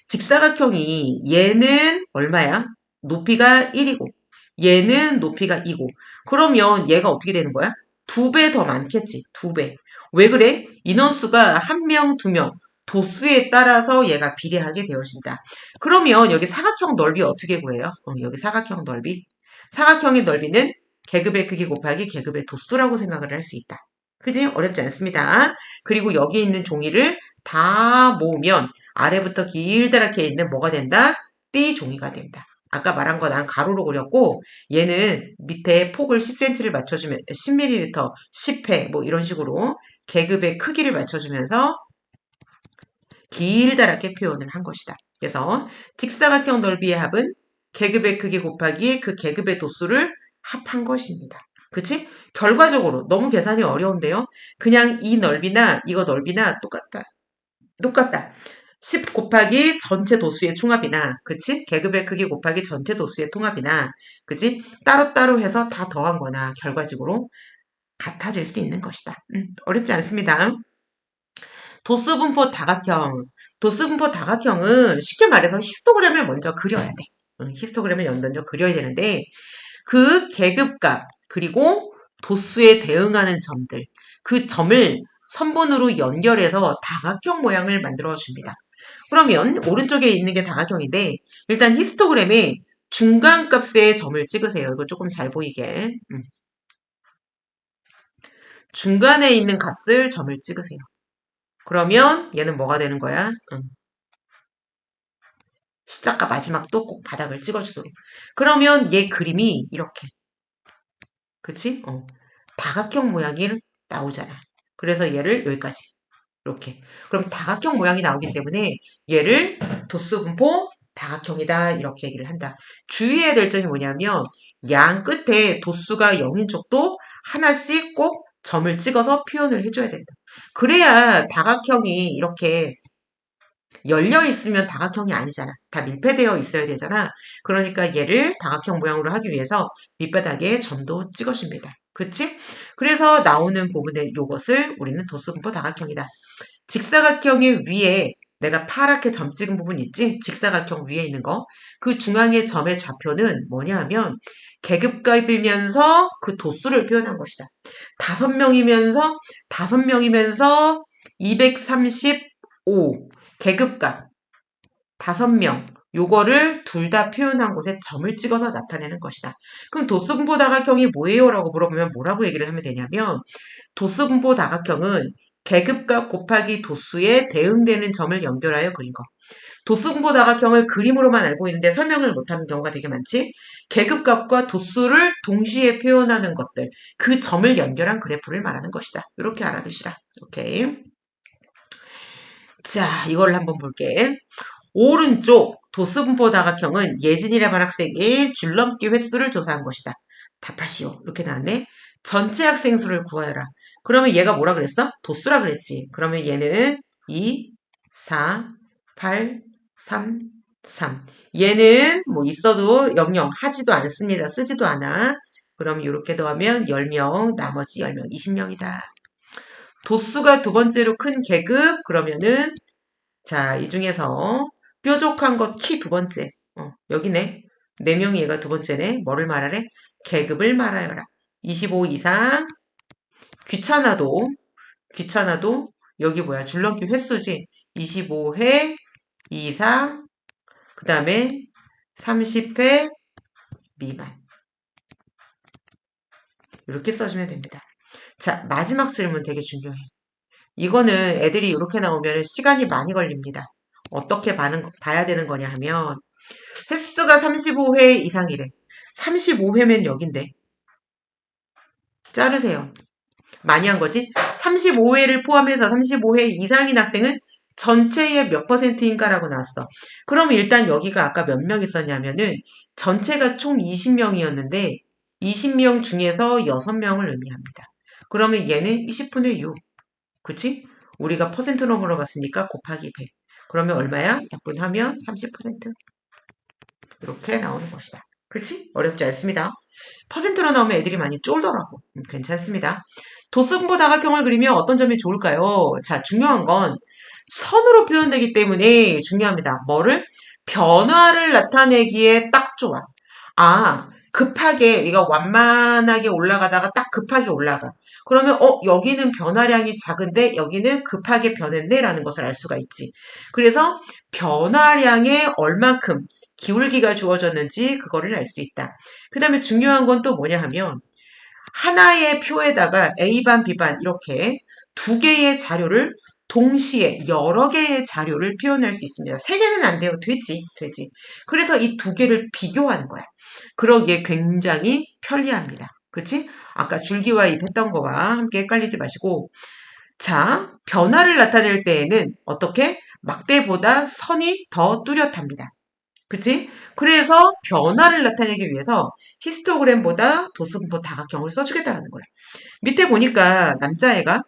직사각형이 얘는 얼마야? 높이가 1이고 얘는 높이가 2고 그러면 얘가 어떻게 되는 거야? 2배 더 많겠지. 2배. 왜 그래? 인원수가 1명, 2명. 도수에 따라서 얘가 비례하게 되어진다. 그러면 여기 사각형 넓이 어떻게 구해요? 여기 사각형 넓이. 사각형의 넓이는 계급의 크기 곱하기 계급의 도수라고 생각을 할 수 있다. 그지? 어렵지 않습니다. 그리고 여기 있는 종이를 다 모으면 아래부터 길다랗게 있는 뭐가 된다? 띠 종이가 된다. 아까 말한 거 난 가로로 그렸고 얘는 밑에 폭을 10cm를 맞춰주면 10ml, 10회 뭐 이런 식으로 계급의 크기를 맞춰주면서 길다랗게 표현을 한 것이다. 그래서 직사각형 넓이의 합은 계급의 크기 곱하기 그 계급의 도수를 합한 것입니다. 그치? 결과적으로 너무 계산이 어려운데요. 그냥 이 넓이나 이거 넓이나 똑같다. 10 곱하기 전체 도수의 총합이나, 그치? 계급의 크기 곱하기 전체 도수의 통합이나, 그치? 따로따로 해서 다 더한 거나 결과적으로 같아질 수 있는 것이다. 어렵지 않습니다. 도수분포 다각형. 도수분포 다각형은 쉽게 말해서 히스토그램을 먼저 그려야 돼. 히스토그램을 먼저 그려야 되는데, 그 계급값, 그리고 도수에 대응하는 점들, 그 점을 선분으로 연결해서 다각형 모양을 만들어 줍니다. 그러면 오른쪽에 있는 게 다각형인데 일단 히스토그램에 중간값의 점을 찍으세요. 이거 조금 잘 보이게. 중간에 있는 값을 점을 찍으세요. 그러면 얘는 뭐가 되는 거야? 시작과 마지막도 꼭 바닥을 찍어주도록. 그러면 얘 그림이 이렇게. 그치? 다각형 모양이 나오잖아. 그래서 얘를 여기까지. 이렇게. 그럼 다각형 모양이 나오기 때문에 얘를 도수분포 다각형이다 이렇게 얘기를 한다. 주의해야 될 점이 뭐냐면 양 끝에 도수가 0인 쪽도 하나씩 꼭 점을 찍어서 표현을 해줘야 된다. 그래야 다각형이 이렇게 열려 있으면 다각형이 아니잖아. 다 밀폐되어 있어야 되잖아. 그러니까 얘를 다각형 모양으로 하기 위해서 밑바닥에 점도 찍어줍니다. 그치? 그래서 나오는 부분의 요것을 우리는 도수분포 다각형이다. 직사각형의 위에 내가 파랗게 점 찍은 부분 있지? 직사각형 위에 있는 거. 그 중앙의 점의 좌표는 뭐냐 하면 계급값이면서 그 도수를 표현한 것이다. 5명이면서 5명이면서 235 계급값 5명 요거를 둘 다 표현한 곳에 점을 찍어서 나타내는 것이다. 그럼 도수분포 다각형이 뭐예요? 라고 물어보면 뭐라고 얘기를 하면 되냐면 도수분포 다각형은 계급값 곱하기 도수에 대응되는 점을 연결하여 그린 거. 도수분포 다각형을 그림으로만 알고 있는데 설명을 못하는 경우가 되게 많지. 계급값과 도수를 동시에 표현하는 것들, 그 점을 연결한 그래프를 말하는 것이다. 이렇게 알아두시라. 오케이. 자, 이걸 한번 볼게. 오른쪽 도수분포 다각형은 예진이라는 학생의 줄넘기 횟수를 조사한 것이다. 답하시오. 이렇게 나왔네. 전체 학생 수를 구하여라. 그러면 얘가 뭐라 그랬어? 도수라 그랬지. 그러면 얘는 2, 4, 8, 3, 3. 얘는 뭐 있어도 00 하지도 않습니다. 쓰지도 않아. 그럼 이렇게 더하면 10명, 나머지 10명, 20명이다. 도수가 두 번째로 큰 계급, 그러면은 자, 이 중에서 뾰족한 것 키 두 번째. 여기네. 4명이 얘가 두 번째네. 뭐를 말하래? 계급을 말하여라. 25 이상. 귀찮아도 여기 뭐야? 줄넘기 횟수지. 25회 이상. 그 다음에 30회 미만. 이렇게 써주면 됩니다. 자, 마지막 질문 되게 중요해. 이거는 애들이 이렇게 나오면 시간이 많이 걸립니다. 어떻게 봐야 되는 거냐 하면 횟수가 35회 이상이래. 35회면 여긴데. 자르세요. 많이 한 거지? 35회를 포함해서 35회 이상인 학생은 전체의 몇 %인가라고 나왔어. 그럼 일단 여기가 아까 몇 명 있었냐면은 전체가 총 20명이었는데 20명 중에서 6명을 의미합니다. 그러면 얘는 20분의 6. 그치? 우리가 퍼센트로 물어봤으니까 곱하기 100. 그러면 얼마야? 약분하면 30%. 이렇게 나오는 것이다. 그렇지? 어렵지 않습니다. 퍼센트로 나오면 애들이 많이 쫄더라고. 괜찮습니다. 도수분포 다각형을 그리면 어떤 점이 좋을까요? 자, 중요한 건 선으로 표현되기 때문에 중요합니다. 뭐를? 변화를 나타내기에 딱 좋아. 아, 급하게 얘가 완만하게 올라가다가 딱 급하게 올라가. 그러면 여기는 변화량이 작은데 여기는 급하게 변했네 라는 것을 알 수가 있지. 그래서 변화량에 얼만큼 기울기가 주어졌는지 그거를 알 수 있다. 그 다음에 중요한 건 또 뭐냐 하면 하나의 표에다가 A반, B반 이렇게 두 개의 자료를 동시에 여러 개의 자료를 표현할 수 있습니다. 세 개는 안 돼요. 되지. 그래서 이 두 개를 비교하는 거야. 그러기에 굉장히 편리합니다. 그치? 아까 줄기와 잎 했던 거와 함께 헷갈리지 마시고 자, 변화를 나타낼 때에는 어떻게? 막대보다 선이 더 뚜렷합니다. 그치? 그래서 변화를 나타내기 위해서 히스토그램보다 도수분포 다각형을 써주겠다는 거야. 밑에 보니까 남자애가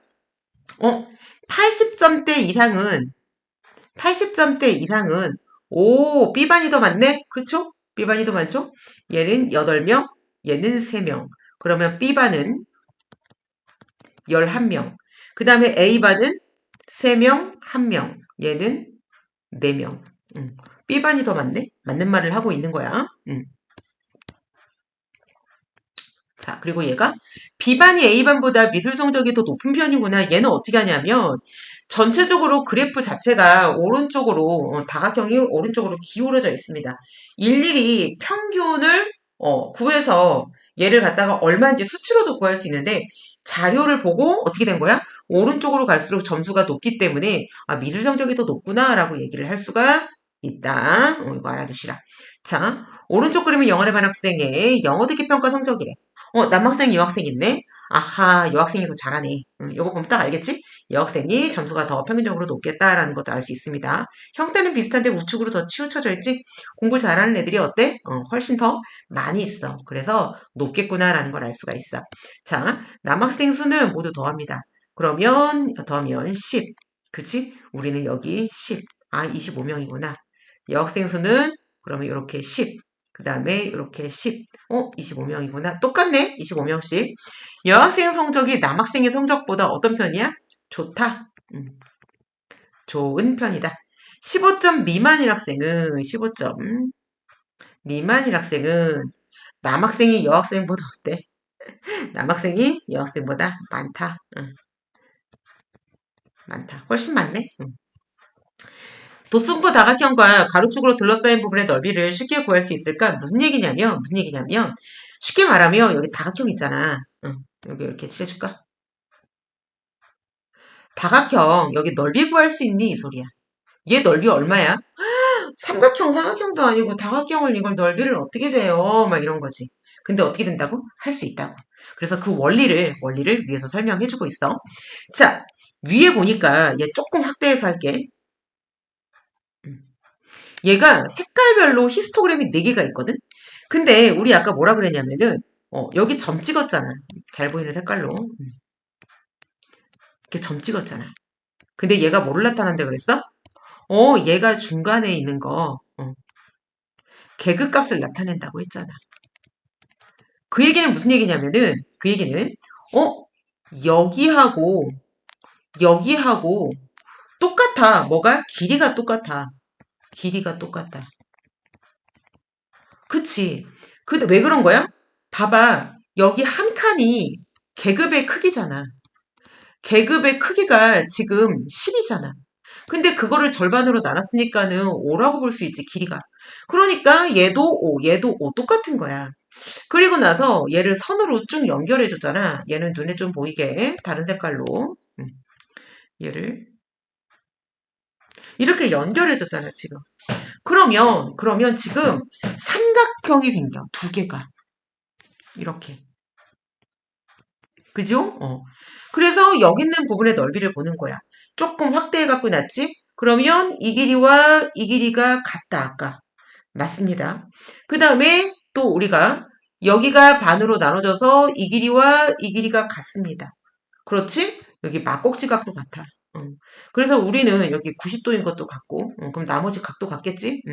80점대 이상은 오, B반이 더 많네? 그렇죠? B반이 더 많죠? 얘는 8명, 얘는 3명. 그러면 B반은 11명. 그 다음에 A반은 3명, 1명. 얘는 4명. B반이 더 많네? 맞는 말을 하고 있는 거야. 자, 그리고 얘가 B반이 A반보다 미술 성적이 더 높은 편이구나. 얘는 어떻게 하냐면 전체적으로 그래프 자체가 오른쪽으로 다각형이 오른쪽으로 기울어져 있습니다. 일일이 평균을 구해서 얘를 갖다가 얼마인지 수치로도 구할 수 있는데 자료를 보고 어떻게 된 거야? 오른쪽으로 갈수록 점수가 높기 때문에 미술 성적이 더 높구나 라고 얘기를 할 수가 있다. 이거 알아두시라. 자, 오른쪽 그림은 영어를 반 학생의 영어 듣기 평가 성적이래. 남학생, 여학생 있네. 아하, 여학생이 더 잘하네. 요거 보면 딱 알겠지? 여학생이 점수가 더 평균적으로 높겠다라는 것도 알 수 있습니다. 형태는 비슷한데 우측으로 더 치우쳐져 있지? 공부 잘하는 애들이 어때? 훨씬 더 많이 있어. 그래서 높겠구나라는 걸 알 수가 있어. 자, 남학생 수는 모두 더합니다. 그러면 더하면 10. 그치? 우리는 여기 10. 25명이구나. 여학생 수는 그러면 이렇게 10. 그 다음에 이렇게 10. 25명이구나. 똑같네. 25명씩. 여학생 성적이 남학생의 성적보다 어떤 편이야? 좋다. 좋은 편이다. 15점 미만인 학생은 15점 미만인 학생은 남학생이 여학생보다 어때? 남학생이 여학생보다 많다. 응, 많다. 훨씬 많네. 응. 도수분포 다각형과 가로축으로 둘러싸인 부분의 넓이를 쉽게 구할 수 있을까? 무슨 얘기냐면 쉽게 말하면 여기 다각형 있잖아. 응, 여기 이렇게 칠해줄까? 다각형 여기 넓이 구할 수 있니? 이 소리야. 얘 넓이 얼마야? 삼각형, 사각형도 아니고 다각형을 이걸 넓이를 어떻게 재요? 막 이런 거지. 근데 어떻게 된다고? 할 수 있다고. 그래서 그 원리를 위해서 설명해주고 있어. 자, 위에 보니까 얘 조금 확대해서 할게. 얘가 색깔별로 히스토그램이 4개가 있거든? 근데 우리 아까 뭐라 그랬냐면은 여기 점 찍었잖아. 잘 보이는 색깔로. 이렇게 점 찍었잖아. 근데 얘가 뭐를 나타난다 그랬어? 얘가 중간에 있는 거 개그값을 나타낸다고 했잖아. 그 얘기는 무슨 얘기냐면은 그 얘기는 어 여기하고 여기하고 똑같아. 뭐가? 길이가 똑같아. 길이가 똑같다. 그치? 근데 왜 그런 거야? 봐봐. 여기 한 칸이 계급의 크기잖아. 계급의 크기가 지금 10이잖아. 근데 그거를 절반으로 나눴으니까는 5라고 볼 수 있지, 길이가. 그러니까 얘도 5, 얘도 5 똑같은 거야. 그리고 나서 얘를 선으로 쭉 연결해 줬잖아. 얘는 눈에 좀 보이게 다른 색깔로 얘를 이렇게 연결해 줬잖아, 지금. 그러면 지금 삼각형이 생겨. 2개가. 이렇게. 그죠? 그래서 여기 있는 부분의 넓이를 보는 거야. 조금 확대해 갖고 놨지? 그러면 이 길이와 이 길이가 같다, 아까. 맞습니다. 그 다음에 또 우리가 여기가 반으로 나눠져서 이 길이와 이 길이가 같습니다. 그렇지? 여기 막꼭지 각도 같아. 그래서 우리는 여기 90도인 것도 같고, 그럼 나머지 각도 같겠지?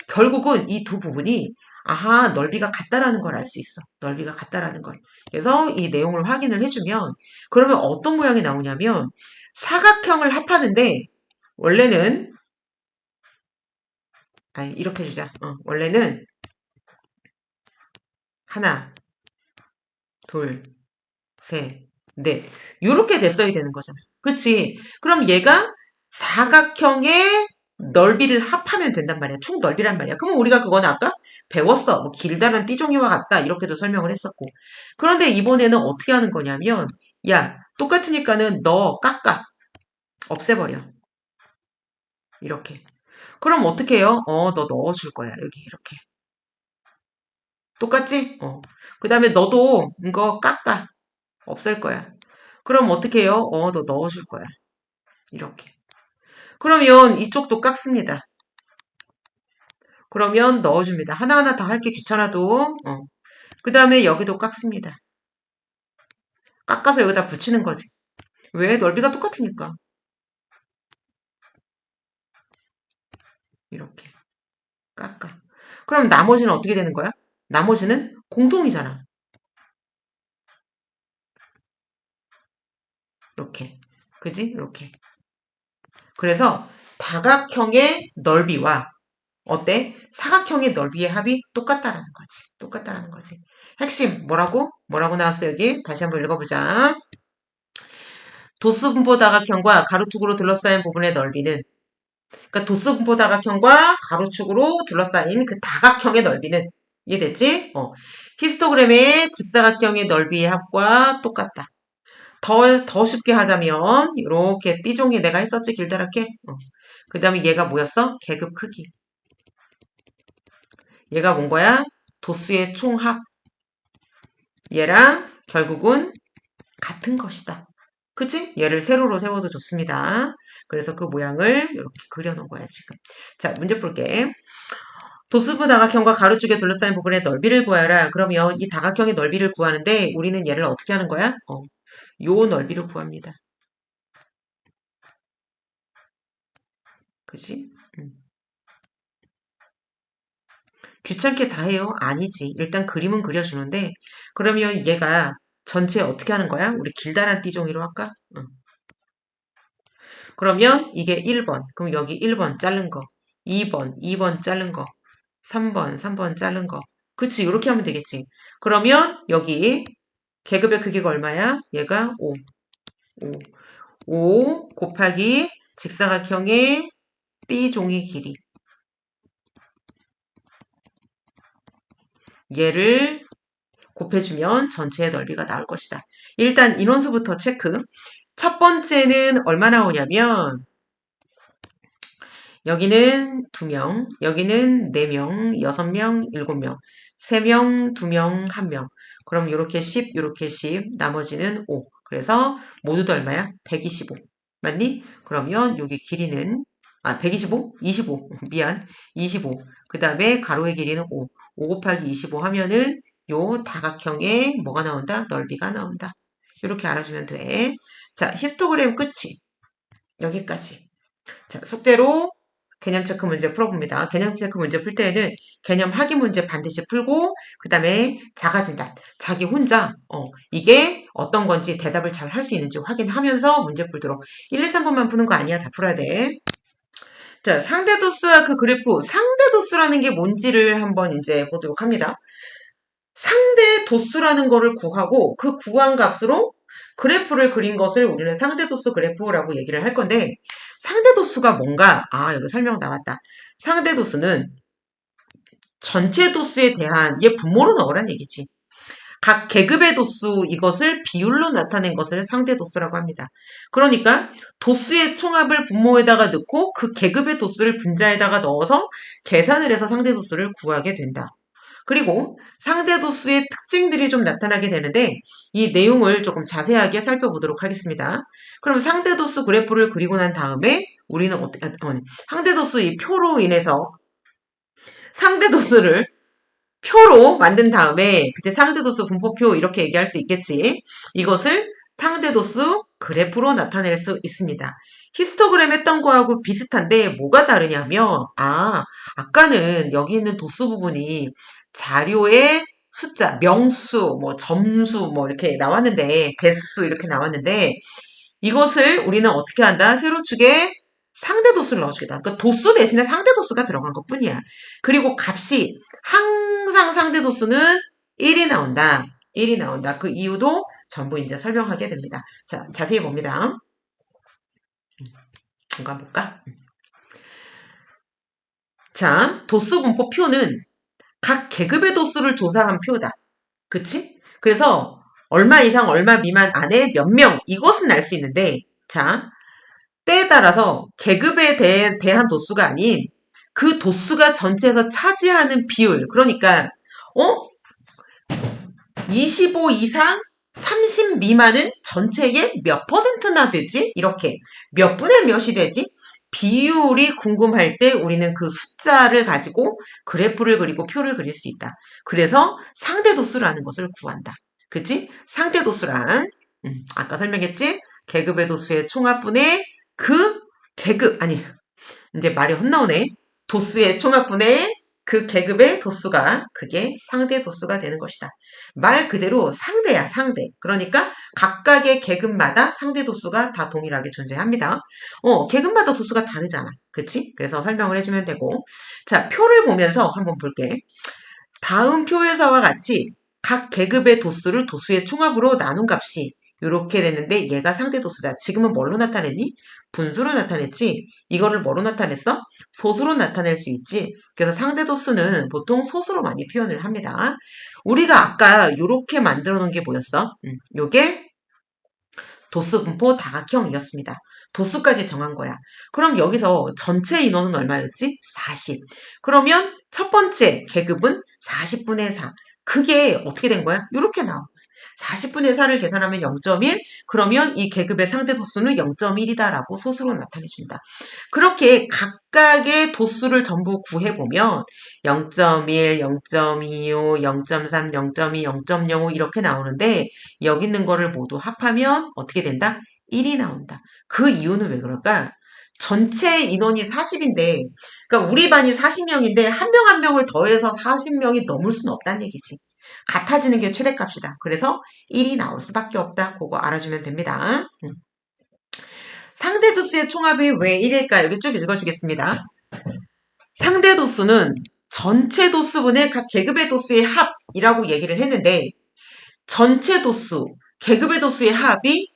결국은 이 두 부분이 아하 넓이가 같다라는 걸 알 수 있어. 넓이가 같다라는 걸. 그래서 이 내용을 확인을 해주면 그러면 어떤 모양이 나오냐면 사각형을 합하는데 원래는 아니 이렇게 해주자. 원래는 하나, 둘, 셋, 넷 이렇게 됐어야 되는 거잖아. 그치? 그럼 얘가 사각형의 넓이를 합하면 된단 말이야. 총 넓이란 말이야. 그러면 우리가 그거는 아까 배웠어. 뭐 길다란 띠종이와 같다. 이렇게도 설명을 했었고. 그런데 이번에는 어떻게 하는 거냐면 야 똑같으니까는 너 깎아. 없애버려. 이렇게. 그럼 어떻게 해요? 너 넣어줄 거야. 여기 이렇게. 똑같지? 그 다음에 너도 이거 깎아. 없앨 거야. 그럼 어떻게 해요? 너 넣어줄 거야. 이렇게. 그러면 이쪽도 깎습니다. 그러면 넣어줍니다. 하나하나 다 할게 귀찮아도. 그 다음에 여기도 깎습니다. 깎아서 여기다 붙이는 거지. 왜? 넓이가 똑같으니까. 이렇게. 깎아. 그럼 나머지는 어떻게 되는 거야? 나머지는 공통이잖아. 이렇게. 그지? 이렇게. 그래서 다각형의 넓이와 어때? 사각형의 넓이의 합이 똑같다라는 거지. 똑같다라는 거지. 핵심 뭐라고? 뭐라고 나왔어 여기? 다시 한번 읽어보자. 도수분포 다각형과 가로축으로 둘러싸인 부분의 넓이는 그러니까 도수분포 다각형과 가로축으로 둘러싸인 그 다각형의 넓이는 이해됐지? 히스토그램의 집사각형의 넓이의 합과 똑같다. 더 쉽게 하자면 이렇게 띠종이 내가 했었지 길다랗게. 그 다음에 얘가 뭐였어? 계급 크기. 얘가 뭔 거야? 도수의 총합. 얘랑 결국은 같은 것이다. 그치? 얘를 세로로 세워도 좋습니다. 그래서 그 모양을 이렇게 그려놓은 거야, 지금. 자, 문제 풀게. 도수부 다각형과 가로축에 둘러싸인 부분의 넓이를 구하라. 그러면 이 다각형의 넓이를 구하는데 우리는 얘를 어떻게 하는 거야? 요 넓이를 구합니다. 그치? 귀찮게 다 해요? 아니지. 일단 그림은 그려주는데 그러면 얘가 전체 어떻게 하는 거야? 우리 길다란 띠종이로 할까? 그러면 이게 1번. 그럼 여기 1번 자른 거. 2번 자른 거. 3번 자른 거. 그치, 이렇게 하면 되겠지. 그러면 여기 계급의 크기가 얼마야? 얘가 5. 5. 5 곱하기 직사각형의 B종이 길이. 얘를 곱해주면 전체의 넓이가 나올 것이다. 일단 인원수부터 체크. 첫 번째는 얼마 나오냐면 여기는 2명, 여기는 4명, 6명, 7명, 3명, 2명, 1명. 그럼 이렇게 10, 이렇게 10, 나머지는 5. 그래서 모두도 얼마야? 125. 맞니? 그러면 여기 길이는 125? 25. 미안. 25. 그 다음에 가로의 길이는 5. 5 곱하기 25 하면은 요 다각형의 뭐가 나온다? 넓이가 나온다. 이렇게 알아주면 돼. 자, 히스토그램 끝이 여기까지. 자, 숙제로 개념 체크 문제 풀어봅니다. 개념 체크 문제 풀 때에는 개념 확인 문제 반드시 풀고 그 다음에 자가진단, 자기 혼자 이게 어떤 건지 대답을 잘 할 수 있는지 확인하면서 문제 풀도록 1, 2, 3번만 푸는 거 아니야. 다 풀어야 돼. 자, 상대도수와 그 그래프, 상대도수라는 게 뭔지를 한번 이제 보도록 합니다. 상대도수라는 거를 구하고 그 구한 값으로 그래프를 그린 것을 우리는 상대도수 그래프라고 얘기를 할 건데 상대도수가 뭔가? 여기 설명 나왔다. 상대도수는 전체 도수에 대한 얘 분모로 넣으란 얘기지. 각 계급의 도수 이것을 비율로 나타낸 것을 상대도수라고 합니다. 그러니까 도수의 총합을 분모에다가 넣고 그 계급의 도수를 분자에다가 넣어서 계산을 해서 상대도수를 구하게 된다. 그리고 상대도수의 특징들이 좀 나타나게 되는데 이 내용을 조금 자세하게 살펴보도록 하겠습니다. 그럼 상대도수 그래프를 그리고 난 다음에 우리는 상대도수 이 표로 인해서 상대도수를 표로 만든 다음에 그때 상대도수 분포표 이렇게 얘기할 수 있겠지. 이것을 상대도수 그래프로 나타낼 수 있습니다. 히스토그램 했던 거하고 비슷한데 뭐가 다르냐면 아까는 여기 있는 도수 부분이 자료의 숫자, 명수, 뭐 점수 뭐 이렇게 나왔는데 개수 이렇게 나왔는데 이것을 우리는 어떻게 한다? 세로축에 상대도수를 넣어주겠다. 그러니까 도수 대신에 상대도수가 들어간 것 뿐이야. 그리고 값이 항상 상대도수는 1이 나온다. 1이 나온다. 그 이유도 전부 이제 설명하게 됩니다. 자, 자세히 봅니다. 이거 한번 볼까? 자, 도수 분포 표는 각 계급의 도수를 조사한 표다. 그치? 그래서 얼마 이상 얼마 미만 안에 몇 명 이것은 알 수 있는데 자 때에 따라서 계급에 대한 도수가 아닌 그 도수가 전체에서 차지하는 비율 그러니까 25 이상 30 미만은 전체의 몇 퍼센트나 되지? 이렇게 몇 분의 몇이 되지? 비율이 궁금할 때 우리는 그 숫자를 가지고 그래프를 그리고 표를 그릴 수 있다. 그래서 상대도수라는 것을 구한다. 그치? 상대도수란 아까 설명했지? 계급의 도수의 총합분의 그 계급 이제 말이 헛나오네. 도수의 총합분의 그 계급의 도수가 그게 상대 도수가 되는 것이다. 말 그대로 상대야 상대. 그러니까 각각의 계급마다 상대 도수가 다 동일하게 존재합니다. 계급마다 도수가 다르잖아. 그치? 그래서 설명을 해주면 되고 자 표를 보면서 한번 볼게. 다음 표에서와 같이 각 계급의 도수를 도수의 총합으로 나눈 값이 이렇게 됐는데 얘가 상대도수다. 지금은 뭘로 나타냈니? 분수로 나타냈지. 이거를 뭐로 나타냈어? 소수로 나타낼 수 있지. 그래서 상대도수는 보통 소수로 많이 표현을 합니다. 우리가 아까 이렇게 만들어 놓은 게 뭐였어? 요게 도수 분포 다각형이었습니다. 도수까지 정한 거야. 그럼 여기서 전체 인원은 얼마였지? 40. 그러면 첫 번째 계급은 40분의 4. 그게 어떻게 된 거야? 이렇게 나와. 40분의 4를 계산하면 0.1, 그러면 이 계급의 상대 도수는 0.1이다라고 소수로 나타내준다. 그렇게 각각의 도수를 전부 구해보면 0.1, 0.25, 0.3, 0.2, 0.05 이렇게 나오는데 여기 있는 거를 모두 합하면 어떻게 된다? 1이 나온다. 그 이유는 왜 그럴까? 전체 인원이 40인데 그러니까 우리 반이 40명인데 한 명 한 명을 더해서 40명이 넘을 수는 없다는 얘기지. 같아지는 게 최대값이다. 그래서 1이 나올 수밖에 없다. 그거 알아주면 됩니다. 상대 도수의 총합이 왜 1일까? 여기 쭉 읽어주겠습니다. 상대 도수는 전체 도수분의 각 계급의 도수의 합이라고 얘기를 했는데 전체 도수, 계급의 도수의 합이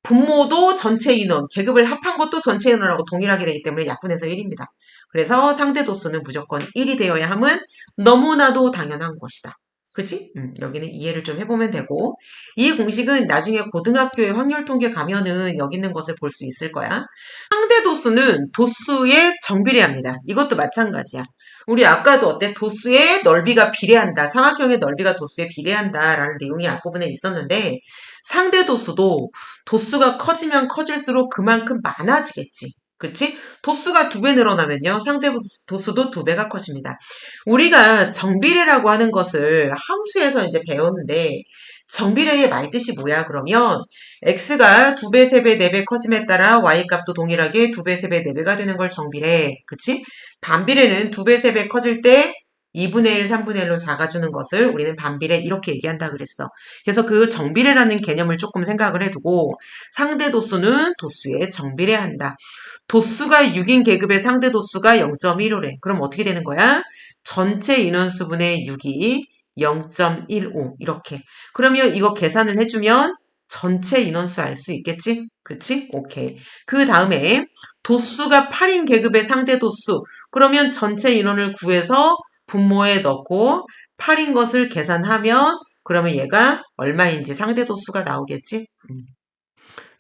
분모도 전체 인원, 계급을 합한 것도 전체 인원하고 동일하게 되기 때문에 약분해서 1입니다. 그래서 상대 도수는 무조건 1이 되어야 함은 너무나도 당연한 것이다. 그치? 여기는 이해를 좀 해보면 되고 이 공식은 나중에 고등학교의 확률 통계 가면은 여기 있는 것을 볼 수 있을 거야. 상대 도수는 도수의 정비례합니다. 이것도 마찬가지야. 우리 아까도 어때? 도수의 넓이가 비례한다. 삼각형의 넓이가 도수에 비례한다라는 내용이 앞부분에 있었는데 상대 도수도 도수가 커지면 커질수록 그만큼 많아지겠지. 그치? 도수가 2배 늘어나면요. 상대 도수도 2배가 커집니다. 우리가 정비례라고 하는 것을 함수에서 이제 배웠는데 정비례의 말뜻이 뭐야? 그러면 x가 2배, 3배, 4배 커짐에 따라 y 값도 동일하게 2배, 3배, 4배가 되는 걸 정비례. 그치? 반비례는 2배, 3배 커질 때 2분의 1, 3분의 1로 작아주는 것을 우리는 반비례 이렇게 얘기한다 그랬어. 그래서 그 정비례라는 개념을 조금 생각을 해두고 상대 도수는 도수에 정비례한다. 도수가 6인 계급의 상대 도수가 0.15래. 그럼 어떻게 되는 거야? 전체 인원수분의 6이 0.15 이렇게. 그러면 이거 계산을 해주면 전체 인원수 알 수 있겠지? 그치? 오케이. 그 다음에 도수가 8인 계급의 상대 도수. 그러면 전체 인원을 구해서 분모에 넣고 8인 것을 계산하면 그러면 얘가 얼마인지 상대 도수가 나오겠지?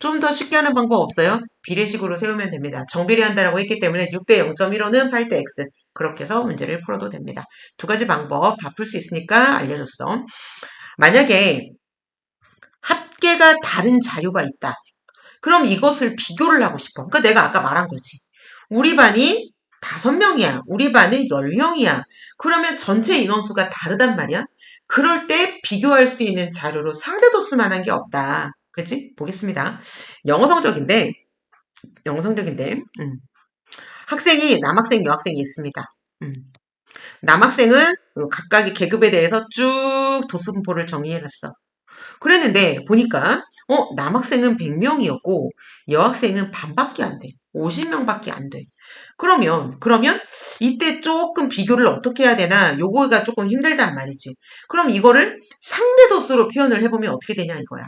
좀 더 쉽게 하는 방법 없어요? 비례식으로 세우면 됩니다. 정비례한다라고 했기 때문에 6대 0.15는 8대 x. 그렇게 해서 문제를 풀어도 됩니다. 2가지 방법 다 풀 수 있으니까 알려줬어. 만약에 합계가 다른 자료가 있다. 그럼 이것을 비교를 하고 싶어. 그러니까 내가 아까 말한 거지. 우리 반이 5명이야. 우리 반은 10명이야. 그러면 전체 인원수가 다르단 말이야. 그럴 때 비교할 수 있는 자료로 상대도수만한 게 없다. 그치? 보겠습니다. 영어 성적인데 학생이 남학생, 여학생이 있습니다. 남학생은 각각의 계급에 대해서 쭉 도수분포를 정리해놨어. 그랬는데 보니까 남학생은 100명이었고 여학생은 반밖에 안 돼. 50명밖에 안 돼. 그러면 이때 조금 비교를 어떻게 해야 되나? 요거가 조금 힘들단 말이지. 그럼 이거를 상대도수로 표현을 해보면 어떻게 되냐 이거야.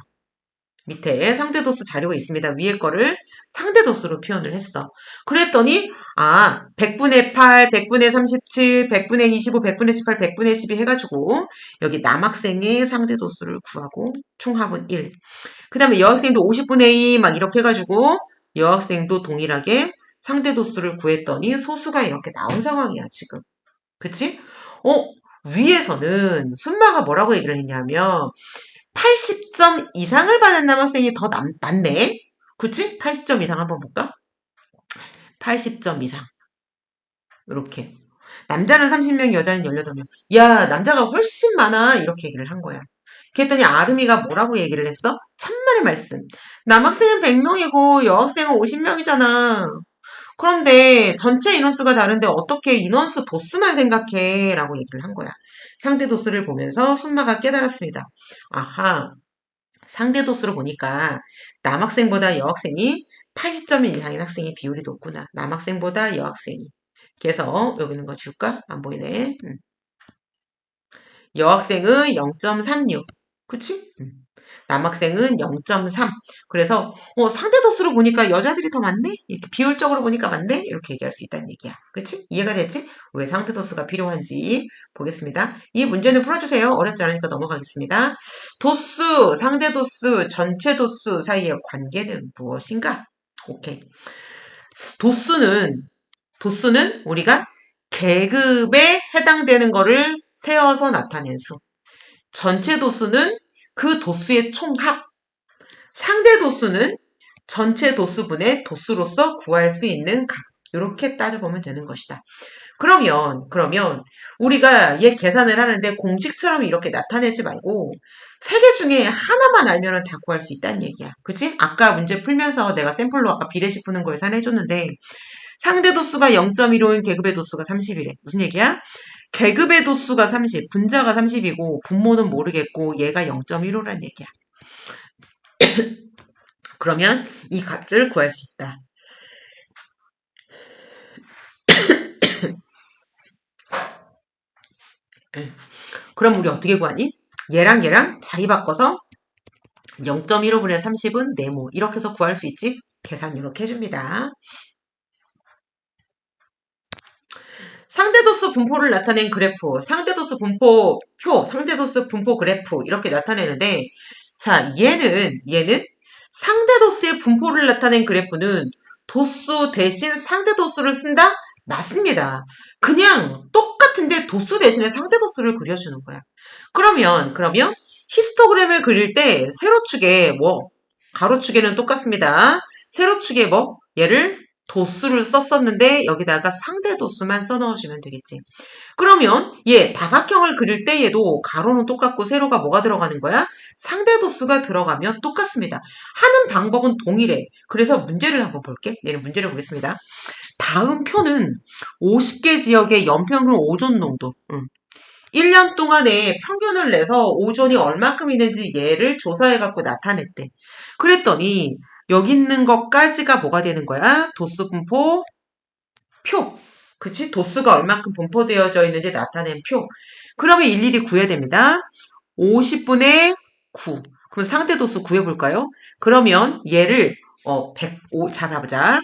밑에 상대도수 자료가 있습니다. 위에 거를 상대도수로 표현을 했어. 그랬더니 100분의 8, 100분의 37, 100분의 25, 100분의 18, 100분의 12 해가지고 여기 남학생의 상대도수를 구하고 총합은 1. 그 다음에 여학생도 50분의 2 막 이렇게 해가지고 여학생도 동일하게 상대도수를 구했더니 소수가 이렇게 나온 상황이야 지금. 그치? 위에서는 순마가 뭐라고 얘기를 했냐면 80점 이상을 받은 남학생이 더 많네? 그치? 80점 이상 한번 볼까? 80점 이상. 이렇게. 남자는 30명, 여자는 18명. 야, 남자가 훨씬 많아. 이렇게 얘기를 한 거야. 그랬더니 아름이가 뭐라고 얘기를 했어? 천만의 말씀. 남학생은 100명이고 여학생은 50명이잖아. 그런데 전체 인원수가 다른데 어떻게 인원수 도수만 생각해? 라고 얘기를 한 거야. 상대 도수를 보면서 순마가 깨달았습니다. 아하, 상대 도수로 보니까 남학생보다 여학생이 80점 이상인 학생의 비율이 높구나. 남학생보다 여학생이. 그래서 여기 있는 거 줄까? 안 보이네. 여학생은 0.36. 그치? 남학생은 0.3. 그래서 상대 도수로 보니까 여자들이 더 많네? 이렇게 비율적으로 보니까 많네? 이렇게 얘기할 수 있다는 얘기야. 그치? 이해가 됐지? 왜 상대 도수가 필요한지 보겠습니다. 이 문제는 풀어주세요. 어렵지 않으니까 넘어가겠습니다. 도수, 상대 도수, 전체 도수 사이의 관계는 무엇인가? 오케이. 도수는 우리가 계급에 해당되는 거를 세어서 나타낸 수. 전체 도수는 그 도수의 총합. 상대 도수는 전체 도수분의 도수로서 구할 수 있는 값. 이렇게 따져보면 되는 것이다. 그러면 우리가 얘 계산을 하는데 공식처럼 이렇게 나타내지 말고 3개 중에 하나만 알면 다 구할 수 있다는 얘기야. 그치? 아까 문제 풀면서 내가 샘플로 아까 비례식 푸는 거 계산해줬는데 상대 도수가 0.15인 계급의 도수가 30이래. 무슨 얘기야? 계급의 도수가 30, 분자가 30이고 분모는 모르겠고 얘가 0.15란 얘기야. 그러면 이 값을 구할 수 있다. 그럼 우리 어떻게 구하니? 얘랑 얘랑 자리 바꿔서 0.15분의 30은 네모 이렇게 해서 구할 수 있지? 계산 이렇게 해줍니다. 상대도수 분포를 나타낸 그래프, 상대도수 분포 표, 상대도수 분포 그래프 이렇게 나타내는데 자 얘는 상대도수의 분포를 나타낸 그래프는 도수 대신 상대도수를 쓴다? 맞습니다. 그냥 똑같은데 도수 대신에 상대도수를 그려주는 거야. 그러면 히스토그램을 그릴 때 세로축에 가로축에는 똑같습니다. 세로축에 얘를 도수를 썼었는데 여기다가 상대 도수만 써넣으시면 되겠지. 그러면 다각형을 그릴 때 얘도 가로는 똑같고 세로가 뭐가 들어가는 거야? 상대 도수가 들어가면 똑같습니다. 하는 방법은 동일해. 그래서 문제를 한번 볼게. 얘는 문제를 보겠습니다. 다음 표는 50개 지역의 연평균 오존 농도. 1년 동안에 평균을 내서 오존이 얼마큼 있는지 얘를 조사해갖고 나타냈대. 그랬더니 여기 있는 것까지가 뭐가 되는 거야? 도수 분포 표. 그치? 도수가 얼마큼 분포되어져 있는지 나타낸 표. 그러면 일일이 구해야 됩니다. 50분의 9. 그럼 상대 도수 구해볼까요? 그러면 얘를 105, 잘 봐보자.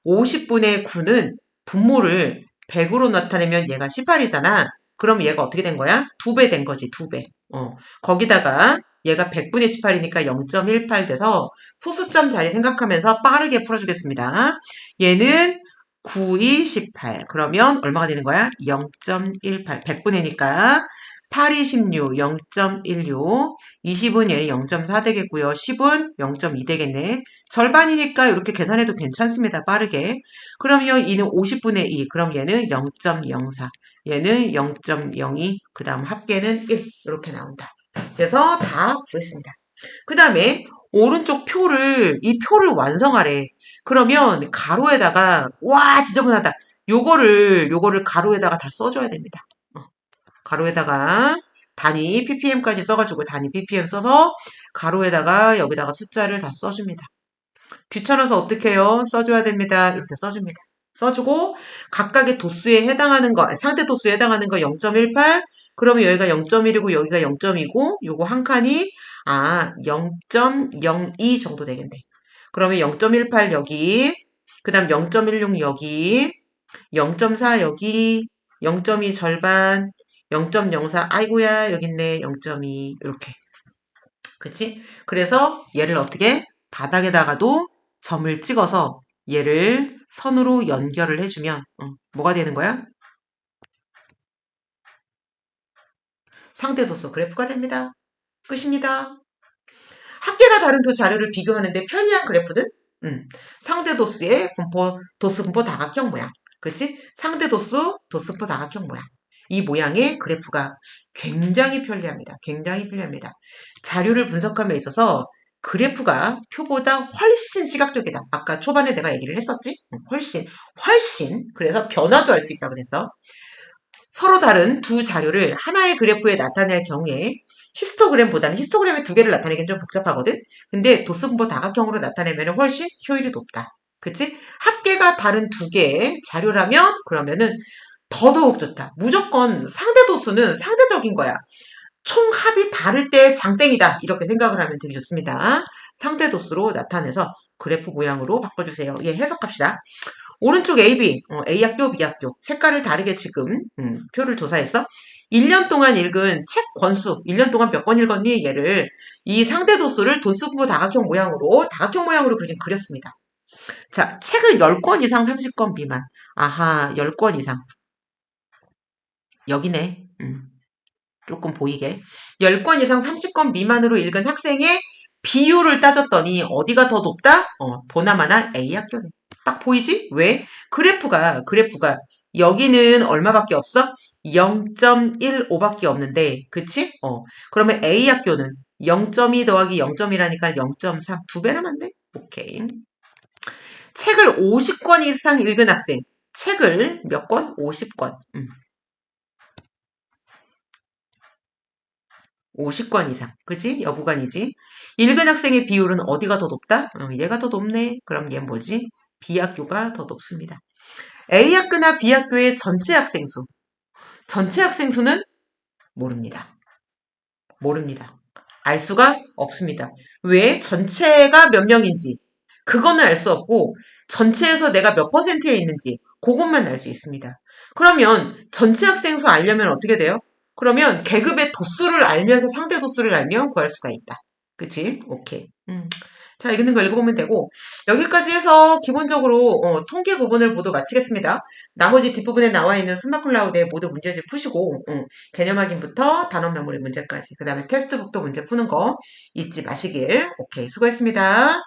50분의 9는 분모를 100으로 나타내면 얘가 18이잖아. 그럼 얘가 어떻게 된 거야? 2배 된 거지, 2배. 거기다가 얘가 100분의 18이니까 0.18 돼서 소수점 자리 생각하면서 빠르게 풀어주겠습니다. 얘는 9, 2, 18. 그러면 얼마가 되는 거야? 0.18. 100분의니까 8, 2, 16, 0.16. 20은 얘는 0.4 되겠고요. 10은 0.2 되겠네. 절반이니까 이렇게 계산해도 괜찮습니다. 빠르게. 그러면 이는 50분의 2. 그럼 얘는 0.04. 얘는 0.02. 그 다음 합계는 1. 이렇게 나온다. 그래서 다 구했습니다. 그 다음에 오른쪽 이 표를 완성하래. 그러면 가로에다가 와 지저분하다. 요거를 가로에다가 다 써줘야 됩니다. 가로에다가 단위 ppm까지 써가지고 단위 ppm 써서 가로에다가 여기다가 숫자를 다 써줍니다. 귀찮아서 어떻게 해요? 써줘야 됩니다. 이렇게 써줍니다. 써주고 각각의 도수에 해당하는 거 상대 도수에 해당하는 거 0.18 그러면 여기가 0.1이고 여기가 0.2고 요거 한 칸이 0.02 정도 되겠네. 그러면 0.18 여기 그 다음 0.16 여기 0.4 여기 0.2 절반 0.04 아이고야 여기 있네 0.2 이렇게 그치? 그래서 얘를 어떻게 바닥에다가도 점을 찍어서 얘를 선으로 연결을 해주면 뭐가 되는 거야? 상대도수 그래프가 됩니다. 끝입니다. 합계가 다른 두 자료를 비교하는데 편리한 그래프는 상대도수의 도수 분포 다각형 모양. 그렇지? 상대도수, 도수분포 다각형 모양. 이 모양의 그래프가 굉장히 편리합니다. 굉장히 편리합니다. 자료를 분석함에 있어서 그래프가 표보다 훨씬 시각적이다. 아까 초반에 내가 얘기를 했었지? 훨씬. 그래서 변화도 할 수 있다고 그랬어. 서로 다른 두 자료를 하나의 그래프에 나타낼 경우에 히스토그램보다는 히스토그램에 두 개를 나타내기는 좀 복잡하거든? 근데 도수분포 다각형으로 나타내면 훨씬 효율이 높다. 그치? 합계가 다른 두 개의 자료라면 그러면은 더더욱 좋다. 무조건 상대도수는 상대적인 거야. 총합이 다를 때 장땡이다. 이렇게 생각을 하면 되게 좋습니다. 상대도수로 나타내서 그래프 모양으로 바꿔주세요. 예, 해석합시다. 오른쪽 AB, A학교, B학교 색깔을 다르게 지금 표를 조사해서 1년 동안 읽은 책 권수, 1년 동안 몇 권 읽었니? 얘를 이 상대도수를 도수분포 다각형 모양으로 그렸습니다. 자, 책을 10권 이상 30권 미만. 아하, 10권 이상. 여기네. 조금 보이게. 10권 이상 30권 미만으로 읽은 학생의 비율을 따졌더니 어디가 더 높다? 보나마나 A학교네. 딱 보이지? 왜? 그래프가 여기는 얼마밖에 없어? 0.15밖에 없는데 그치? 그러면 A학교는 0.2 더하기 0.1하니까 0.3 두 배나 많네? 오케이. 책을 50권 이상 읽은 학생 책을 몇 권? 50권 50권 이상. 그지? 여부간이지. 읽은 학생의 비율은 어디가 더 높다? 얘가 더 높네. 그럼 얘 뭐지? B학교가 더 높습니다. A학교나 B학교의 전체 학생 수. 전체 학생 수는 모릅니다. 모릅니다. 알 수가 없습니다. 왜? 전체가 몇 명인지 그거는 알 수 없고 전체에서 내가 몇 퍼센트에 있는지 그것만 알 수 있습니다. 그러면 전체 학생 수 알려면 어떻게 돼요? 그러면 계급의 도수를 알면서 상대 도수를 알면 구할 수가 있다. 그치? 오케이. 자, 읽는 거 읽어보면 되고 여기까지 해서 기본적으로 통계 부분을 모두 마치겠습니다. 나머지 뒷부분에 나와 있는 순마클라우드의 모두 문제집 푸시고 개념 확인부터 단원 메모리 문제까지 그 다음에 테스트북도 문제 푸는 거 잊지 마시길. 오케이, 수고했습니다.